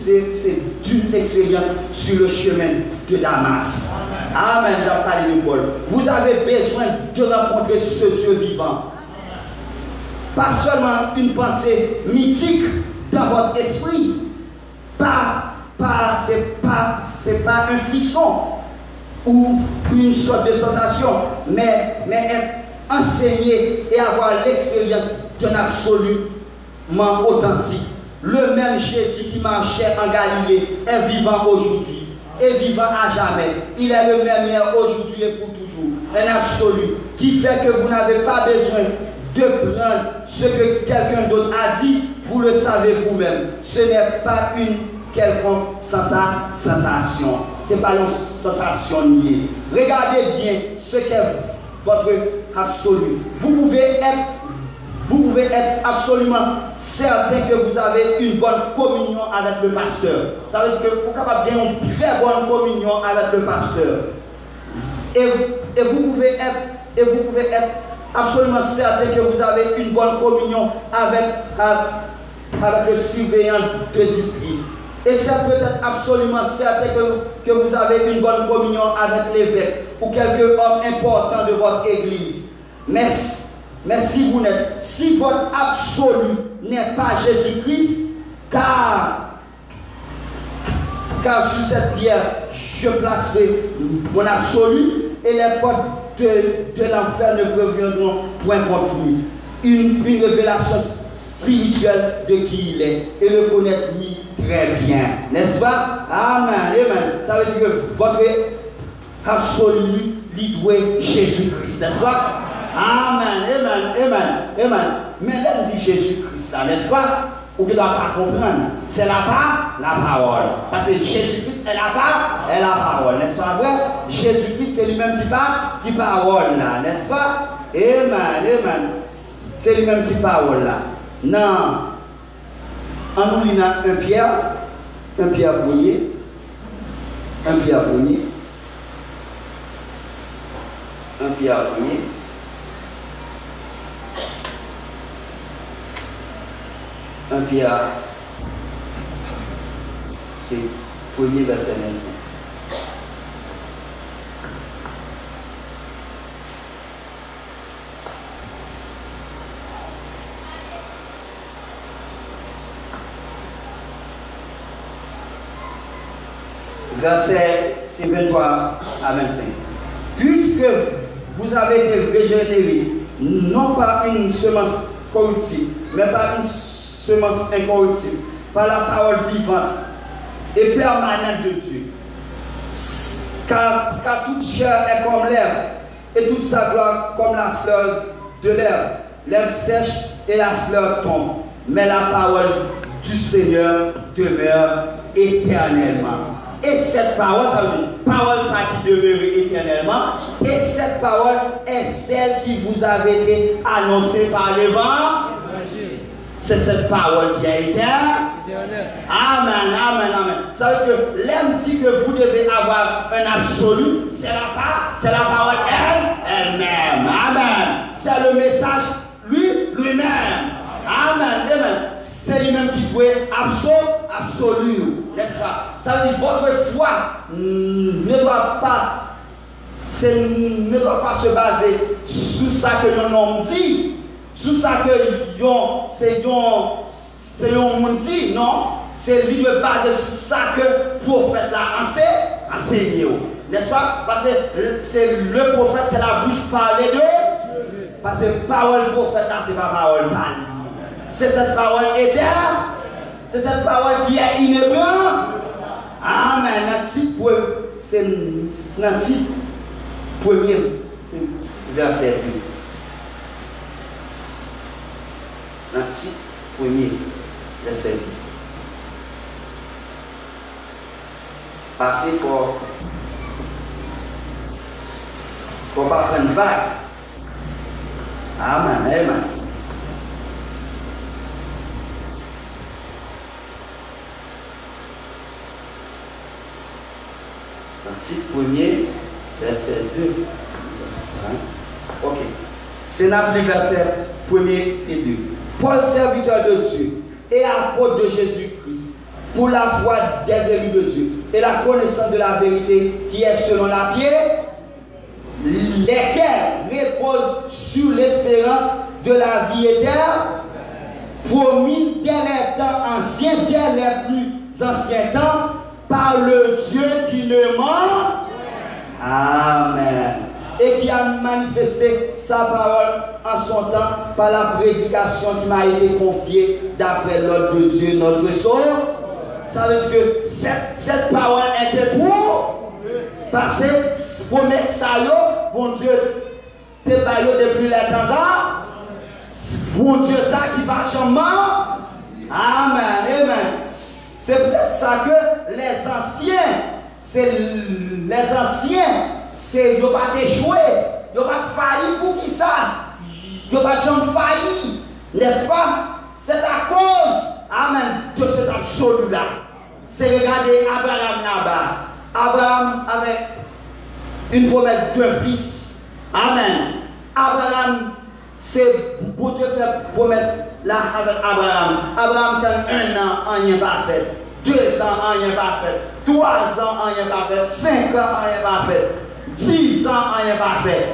expérience sur le chemin de Damas. Amen. Dans Paris Paul. Vous avez besoin de rencontrer ce Dieu vivant. Pas seulement une pensée mythique dans votre esprit. C'est pas un frisson ou une sorte de sensation, mais être enseigné et avoir l'expérience d'un absolument authentique. Le même Jésus qui marchait en Galilée est vivant aujourd'hui et vivant à jamais. Il est le même hier, aujourd'hui et pour toujours. Un absolu qui fait que vous n'avez pas besoin de prendre ce que quelqu'un d'autre a dit, vous le savez vous-même. Ce n'est pas une quelconque sensation. Ce n'est pas une sensation niée. Regardez bien ce qu'est votre absolu. Vous pouvez être absolument certain que vous avez une bonne communion avec le pasteur. Ça veut dire que vous êtes capable d'avoir une très bonne communion avec le pasteur. Et vous pouvez être absolument certain que vous avez une bonne communion avec le surveillant de district. Et c'est peut-être absolument certain que vous avez une bonne communion avec l'évêque ou quelques hommes importants de votre église. Mais si votre absolu n'est pas Jésus-Christ, car sur cette pierre, je placerai mon absolu et les portes de l'enfer ne préviendront point contre lui. Une révélation spirituelle de qui il est et le connaître lui très bien. N'est-ce pas? Amen. Amen. Ça veut dire que votre absolu lui doit Jésus-Christ. N'est-ce pas? Amen. Amen. Amen. Amen. Mais là, on dit Jésus-Christ, n'est-ce pas? Ou qu'il ne doit pas comprendre. C'est la parole. Parce que Jésus-Christ est la parole. N'est-ce pas vrai? Jésus-Christ, c'est lui-même qui parole là. N'est-ce pas? Amen. Amen. C'est lui-même qui parole là. Non. En nous, il y a un Pierre Brunier. Un Pierre Brunier. Un Pierre, c'est premier verset 25. Verset 23 à 25. Puisque vous avez été régénérés, non par une semence corruptible, mais par une semence incorruptible, par la parole vivante et permanente de Dieu. Car toute chair est comme l'herbe, et toute sa gloire comme la fleur de l'herbe. L'herbe sèche et la fleur tombe, mais la parole du Seigneur demeure éternellement. Et cette parole, ça veut dire, parole ça qui demeure éternellement, et cette parole est celle qui vous avait été annoncée par l'évangile. C'est cette parole qui a été. Amen, amen, amen. Ça veut dire que l'homme dit que vous devez avoir un absolu, c'est la parole elle-même. Amen. C'est le message lui-même. Amen, amen. C'est lui-même qui doit absolu. N'est-ce pas? Ça veut dire que votre foi ne doit pas se baser sur ça que l'on homme dit, sur ça que c'est un monde dit, non? C'est lui de baser sur ça que le prophète l'a enseigné. N'est-ce pas? Parce que c'est le prophète, c'est la bouche parlée de. Parce que parole prophète là, c'est pas parole parlée. C'est cette parole éternelle. C'est cette parole qui est inébranlable. Amen. C'est notre premier verset. Notre premier verset. Assez fort. Faut pas prendre vague. Amen. Amen. L'article 1er, verset 2. Ok. C'est l'appli verset 1er et 2. Paul, serviteur de Dieu et apôtre de Jésus-Christ, pour la foi des élus de Dieu et la connaissance de la vérité qui est selon la pierre, lesquels reposent sur l'espérance de la vie éternelle, promise dès les temps anciens, dès les plus anciens temps, par le Dieu qui ne ment. Amen. Et qui a manifesté sa parole en son temps par la prédication qui m'a été confiée d'après l'ordre de Dieu, notre Sauveur. Ça veut dire que cette parole était pour. Parce que promesse ça, bon Dieu, te baillot depuis les temps. Bon Dieu, ça qui va changer. Amen. Amen. C'est peut-être ça que les anciens, ils n'ont pas échoué, ils n'ont pas failli pour qui ça? Ils n'ont pas failli, n'est-ce pas? C'est à cause, amen, de cet absolu-là. C'est regarder Abraham là-bas. Abraham avait une promesse d'un fils. Amen. Abraham, c'est pour Dieu faire promesse là avec Abraham. Abraham, quand 1 an, rien pas fait. 2 ans, rien pas fait. 3 ans, rien pas fait. 5 ans, rien pas fait. 10 ans, rien pas fait.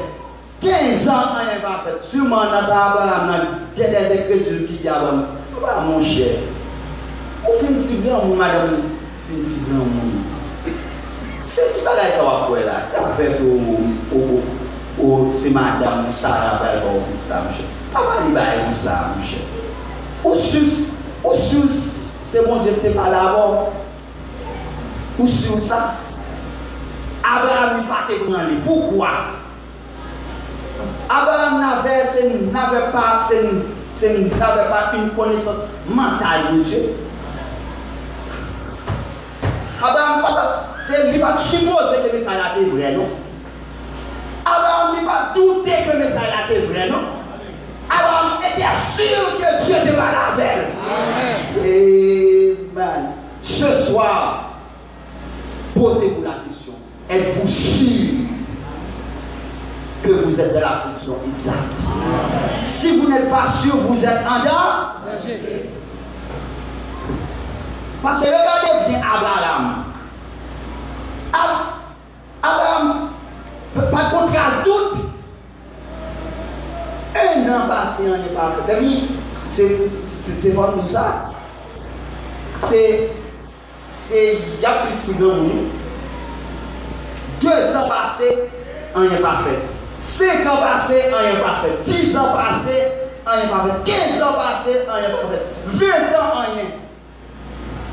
15 ans, rien pas fait. Sûrement, dans Abraham, il y a des écritures qui disent à mon cher, vous faites un petit grand monde, madame, vous faites un petit grand monde. C'est qui va là, ça va quoi là? Il a fait pour c'est madame Sarah Belbo, ça, mon cher. Pas mal, il va être ça, mon cher. Ou sur, c'est bon Dieu qui pas là-bas. Ou sur ça. Abraham n'a pas été grand. Pourquoi? Abraham n'avait pas une connaissance mentale de Dieu. Abraham n'a pas supposé que le message était vrai, non? Abraham n'a pas douté que le message était vrai, non? Abraham était sûr que Dieu était pas la veille. Amen. Ce soir, posez-vous la question. Êtes-vous sûr que vous êtes de la position exacte? Si vous n'êtes pas sûr, vous êtes en danger. Parce que regardez bien Abraham. Abraham, pas contre un doute. Un an passé, on n'est pas fait. C'est vraiment ça. C'est. Il y a plus de 2 ans passés, on n'est pas fait. 5 ans passés, on n'est pas fait. 10 ans passés, on n'est pas fait. 15 ans passés, on n'est pas fait. 20 ans, on n'est pas fait.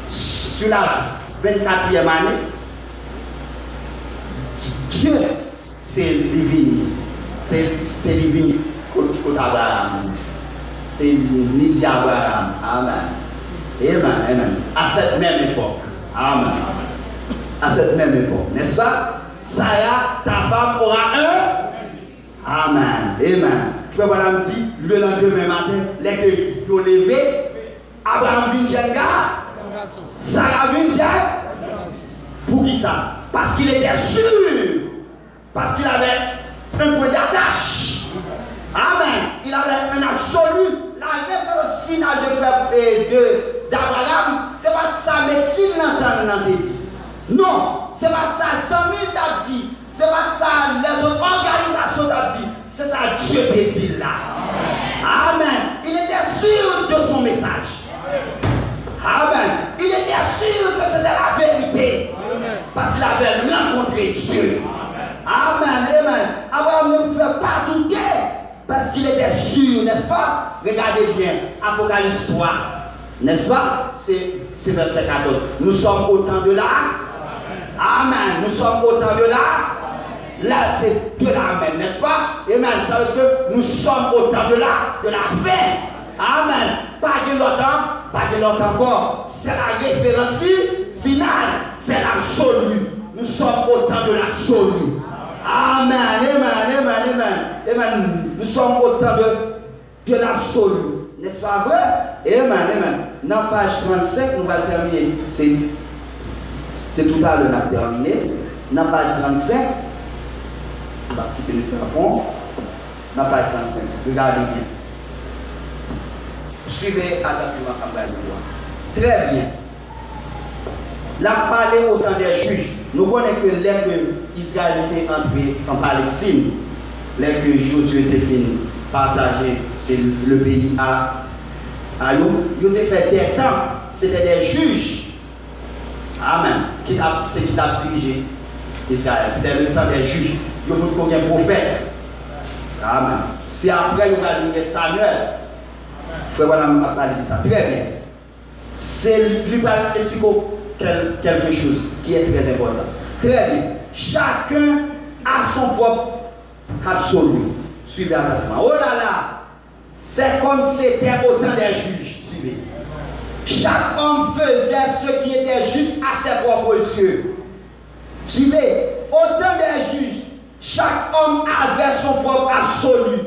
Sur la 24e année, Dieu, c'est divin. C'est divin contre Abraham. C'est l'idée Abraham. Amen. Amen. À cette même époque. Amen. À cette même époque. N'est-ce pas? Sarah, ta femme aura un. Amen. Amen. Frère Abraham dit, le lendemain matin, les que vous levez, Abraham vient jeune gars. Sarah vient jeune. Pour qui ça? Parce qu'il était sûr. Parce qu'il avait un point d'attache. Amen. Il avait un absolu. La référence finale d'Abraham, ce n'est pas sa médecine l'entend dit. Non, ce n'est pas ça 100 000 t'a dit. Ce n'est pas ça les autres organisations t'a dit. C'est ça Dieu t'a dit là. Amen. Il était sûr de son message. Amen. Il était sûr que c'était la vérité. Parce qu'il avait rencontré Dieu. Amen. Amen. Abraham ne pouvait pas douter. Parce qu'il était sûr, n'est-ce pas? Regardez bien, Apocalypse 3, n'est-ce pas? C'est verset 14. Nous sommes au temps de là. Amen. Nous sommes au temps de là. Là, c'est de l'amen, n'est-ce pas? Amen. Ça veut dire que nous sommes au temps de la fin. Amen. Pas de longtemps encore. C'est la référence finale. C'est l'absolu. Nous sommes au temps de l'absolu. Amen, amen, amen, amen, amen. Nous sommes au temps de l'absolu. N'est-ce pas vrai? Amen, amen. Dans page 35, nous allons terminer. C'est tout à l'heure, nous allons terminer. Dans page 35, on va quitter le tapon. Dans page 35, regardez bien. Suivez attentivement ensemble avec moi. Très bien. La parlé au temps des juges. Nous connaissons que les que Israël était entré en Palestine, les que Josué était fini partager le pays à eux, ils ont fait des temps, c'était des juges. Amen. C'est qui a dirigé Israël. C'était le temps des juges. Ils ont aucun prophète. Amen. C'est après qu'ils ont donné Samuel. Frère Madame a parlé de ça. Très bien. C'est lui qui expliquer quelque chose qui est très important. Très bien. Chacun a son propre absolu. Suivez attentivement. Oh là là, c'est comme c'était au temps des juges. Suivez. Chaque homme faisait ce qui était juste à ses propres yeux. Suivez. Au temps des juges, chaque homme avait son propre absolu.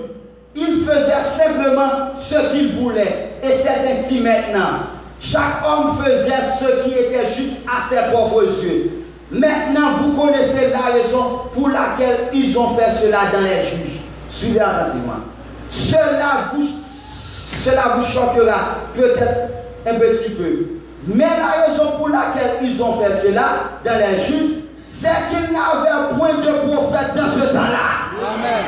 Il faisait simplement ce qu'il voulait. Et c'est ainsi maintenant. Chaque homme faisait ce qui était juste à ses propres yeux. Maintenant, vous connaissez la raison pour laquelle ils ont fait cela dans les juges. Suivez attentivement. Cela vous choquera peut-être un petit peu. Mais la raison pour laquelle ils ont fait cela dans les Juifs, c'est qu'il n'avait point de prophète dans ce temps-là. Amen.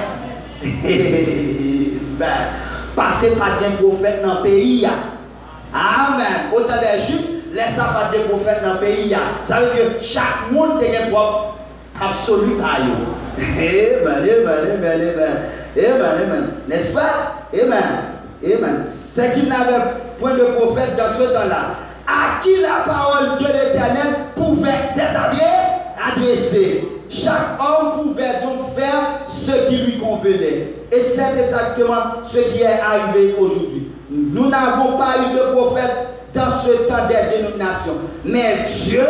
Parce que pas de prophète dans le pays. Amen. Autant des Juifs, laisse pas de prophète dans le pays. Ça veut dire que chaque monde a un propre absolu par eux. Amen. N'est-ce pas? Amen. C'est qu'il n'avait point de prophète dans ce temps-là, à qui la parole de l'Éternel pouvait être adressée. Chaque homme pouvait donc faire ce qui lui convenait. Et c'est exactement ce qui est arrivé aujourd'hui. Nous n'avons pas eu de prophète dans ce temps des dénominations. Mais Dieu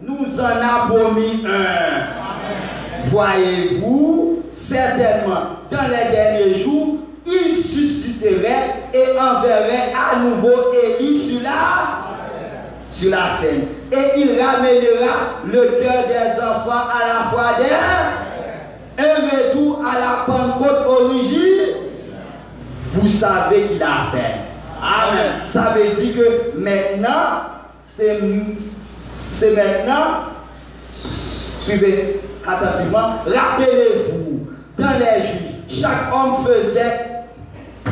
nous en a promis un. Voyez-vous, certainement, dans les derniers jours, il susciterait et enverrait à nouveau Élie sur la scène. Et il ramènera le cœur des enfants à la foi un retour à la Pentecôte origine. Vous savez qu'il a fait. Amen. Ça veut dire que maintenant, c'est maintenant, suivez attentivement, rappelez-vous, dans les Juifs, chaque homme faisait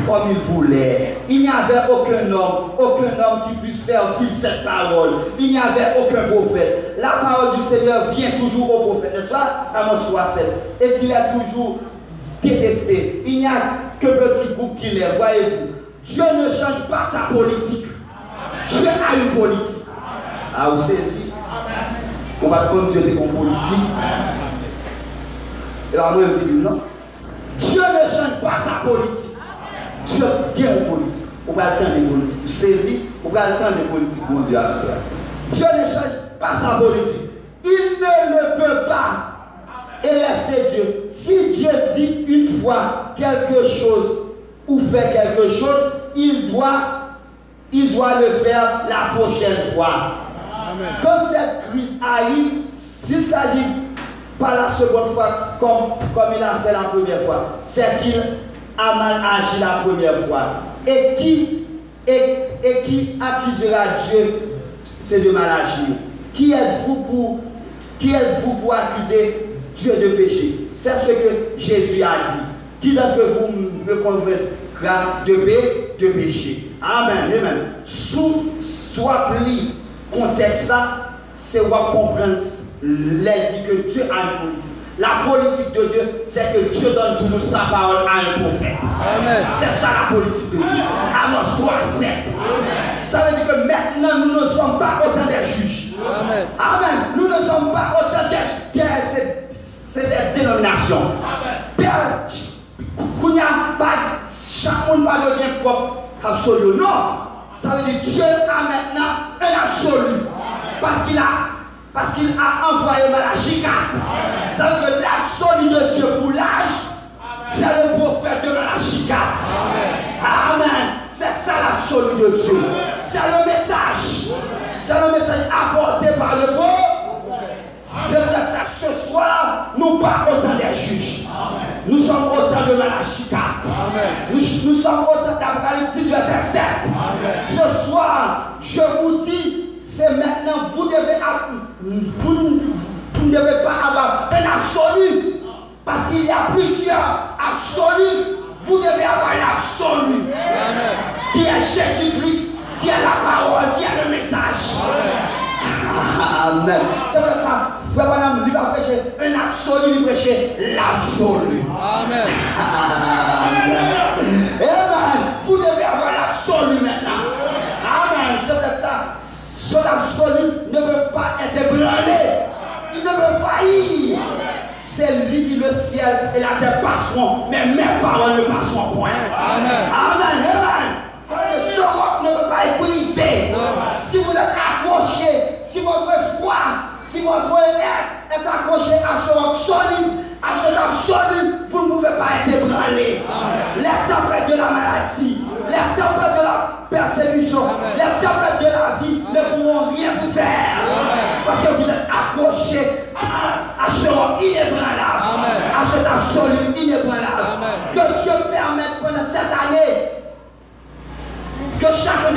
comme il voulait. Il n'y avait aucun homme qui puisse faire vivre cette parole. Il n'y avait aucun prophète. La parole du Seigneur vient toujours au prophète, n'est-ce pas? Amos 3:7. Et il est toujours détesté. Il n'y a que petit groupe qui l'est. Voyez-vous, Dieu ne change pas sa politique. Dieu a une politique. Ah, vous saisissez? On va prendre Dieu comme politique. Et là, moi, je dis non. Dieu ne change pas sa politique. Dieu a une politique. On va attendre des politiques. Vous saisissez? On va attendre des politiques. Mon Dieu, Dieu ne change pas sa politique. Il ne le peut pas et rester Dieu. Si Dieu dit une fois quelque chose ou fait quelque chose, il doit le faire la prochaine fois. Amen. Quand cette crise arrive, s'il s'agit pas la seconde fois comme il a fait la première fois, c'est qu'il a mal agi la première fois. Et qui accusera Dieu, c'est de mal agir? Qui êtes-vous pour accuser Dieu de péché? C'est ce que Jésus a dit. Qui d'entre vous me convaincra de péché? Amen. Soit pris contexte ça, c'est pour comprendre dit que Dieu a une politique. La politique de Dieu, c'est que Dieu donne toujours sa parole à un prophète. Amen. C'est ça la politique de Dieu. Amos 3:7. Ça veut dire que maintenant nous ne sommes pas autant des juges. Amen. Nous ne sommes pas autant des dénominations. Père, il n'y a pas, chaque monde va devenir propre absolu. Non. Ça veut dire que Dieu a maintenant un absolu. Parce qu'il a envoyé Malachie 4. Ça veut dire que l'absolu de Dieu pour l'âge, c'est le prophète de Malachie 4. Amen. C'est ça l'absolu de Dieu. C'est le message. C'est le message apporté par le beau. C'est peut-être ça ce soir, nous pas autant des juges. Nous sommes autant de Malachie 4. Nous sommes autant d'Apocalypse verset 7. Ce soir, je vous dis, c'est maintenant, vous ne devez pas avoir un absolu. Parce qu'il y a plusieurs absolus. Vous devez avoir l'absolu. Qui est Jésus-Christ, qui est la parole, qui est le message. Amen. C'est pour ça, frère Branham, lui va prêcher un absolu, lui prêcher l'absolu. Amen. Amen. Vous devez avoir l'absolu maintenant. Amen. C'est pour ça. Son absolu ne peut pas être ébranlé. Il ne peut faillir. C'est lui qui le ciel et la terre passeront, mais mes paroles ne passeront point. Amen. Ça veut dire que ce roc ne peut pas être brisé. Si vous êtes accroché, si votre foi, si votre être est accroché à ce roc solide, à cet absolu, vous ne pouvez pas être ébranlé. Les tempêtes de la maladie, les tempêtes de la persécution, les tempêtes de la vie ne pourront rien vous faire. Parce que vous êtes accroché à ce roc inébranlable, à cet absolu inébranlable. Que Dieu permette pendant cette année que chacun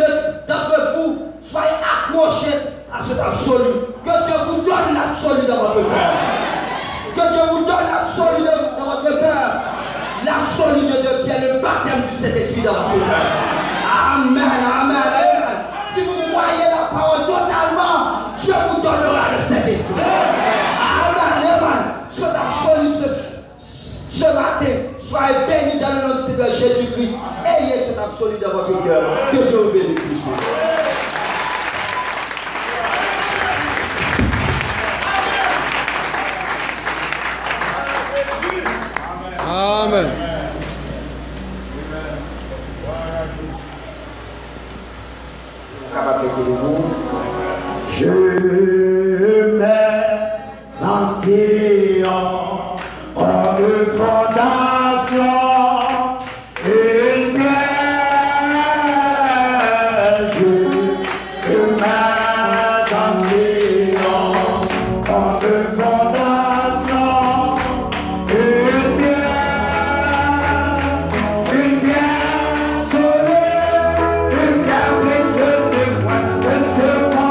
d'entre vous soit accroché accroché à cet absolu. Que Dieu vous donne l'absolu dans votre cœur. Que Dieu vous donne l'absolu dans votre cœur. L'absolu de Dieu qui est le baptême du Saint-Esprit dans votre cœur. Amen, amen, amen. Si vous croyez la parole totalement, Dieu vous donnera le Saint-Esprit. Amen, amen. Cet absolu ce matin, soyez bénis dans le nom du Seigneur Jésus-Christ. Ayez cet absolu dans votre cœur. Que Dieu vous bénisse. Amen. Je mets en Sion comme fondation une pierre. Je mets en Sion comme fondation une pierre solide, une pierre précieuse de moi.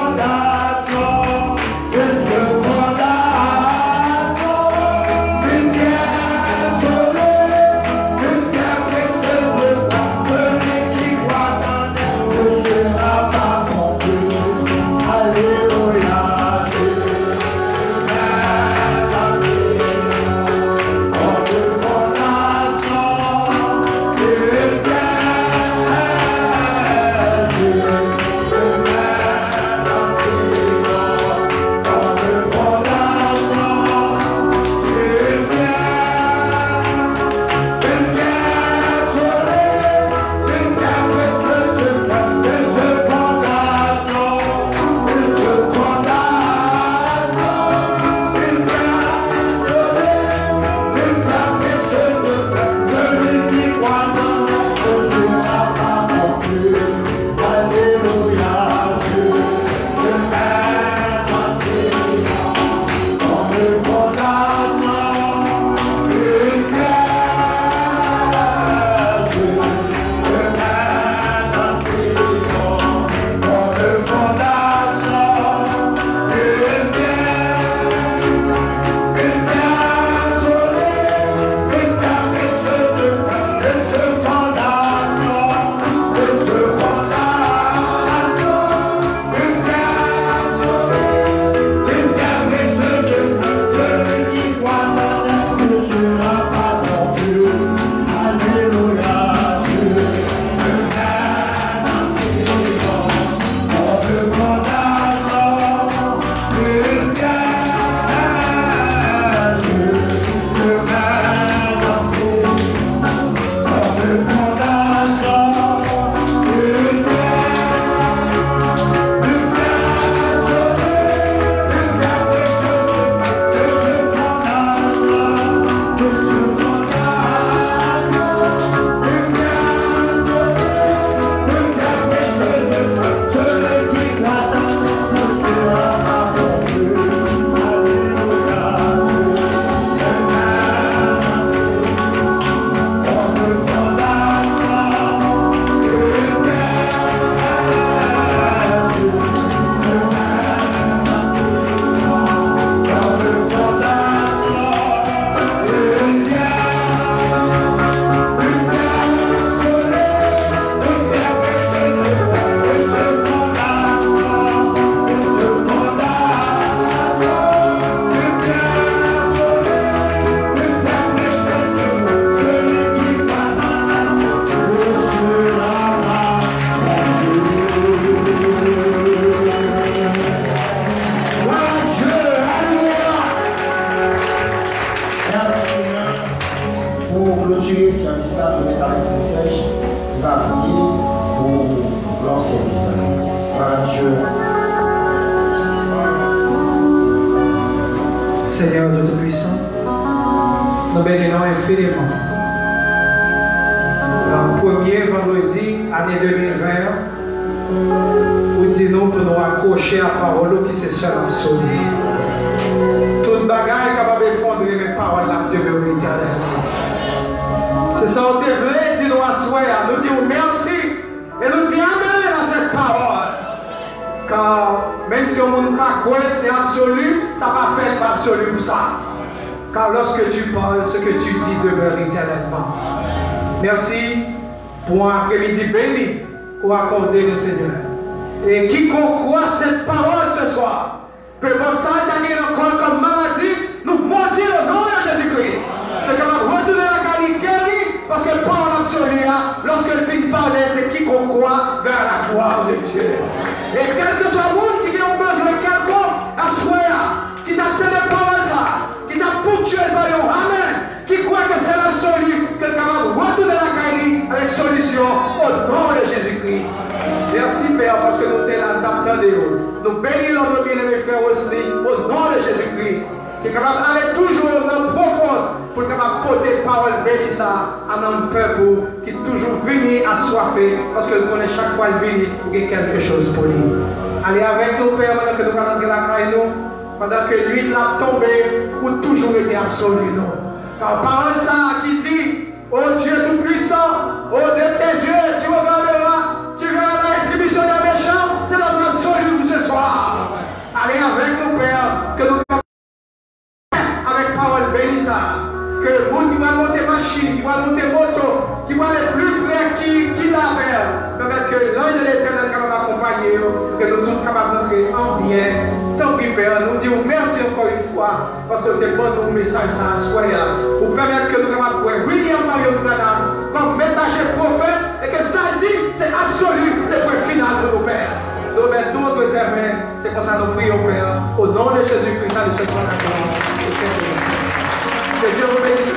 Seigneur Dieu Tout-Puissant, nous bénissons infiniment. Dans le premier vendredi, année 2020, pour dire nous, pour nous accrocher à la parole qui c'est seul absolu. Toute bagaille capable d'effondrer les paroles de demeure éternelle. C'est ça que tu veux dire nous asseoir, nous disons merci et nous disons amen à cette parole. Car même si on ne pas quoi, c'est absolu, ça va faire absolu pour ça. Car lorsque tu parles, ce que tu dis demeure éternellement. Merci pour un après-midi béni pour accorder le Seigneur. Et quiconque croit cette parole ce soir, peu importe ça, gagner encore comme maladie, nous maudit le nom de Jésus-Christ. Que capable de retourner la qualité, parce que parole absolue, lorsqu'elle finit de parler, c'est quiconque croit vers la gloire de Dieu. Et quel que soit le monde qui a besoin de quelconque, à soi, qui t'a donné parole ça, qui t'a ponctué le baillon, amen, qui croit que c'est l'absolu, que capable de retourner la qualité avec solution au nom de Jésus-Christ. Merci Père, parce que nous t'es là d'entendre. Nous bénissons notre bien-aimé frère aussi au nom de Jésus-Christ, qui est capable d'aller toujours dans le profond pour capable porter parole bénisse à un peuple qui est toujours venu assoiffé, parce que nous connaissons chaque fois le venu pour qu'il y ait quelque chose pour lui. Allez avec nous, Père, pendant que nous allons entrer la caille, nous, pendant que l'huile l'a tombé, pour toujours été absolu, non. Car parole ça qui dit, oh Dieu Tout-Puissant, oh de tes yeux, tu regarderas, tu verras la rétribution des méchants, c'est notre absolu pour ce soir. Allez avec nous, Père, que nous avec parole bénissante, que le monde qui va monter machine, qui va monter moto, qui va aller plus près qui la vers, permettre que l'ange de l'éternel capable d'accompagner, que nous tous capables de montrer en bien. Tant pis Père, nous disons merci encore une fois, parce que tu es bon ton message ça soir, pour permettre que nous capables de voir William Mario Branham comme messager prophète, et que ça dit, c'est absolu, c'est le final de nos pères. Nous mettons tout entre tes mains, c'est pour ça que nous prions Père, au nom de Jésus-Christ, à ce soir. Que Dieu vous bénisse.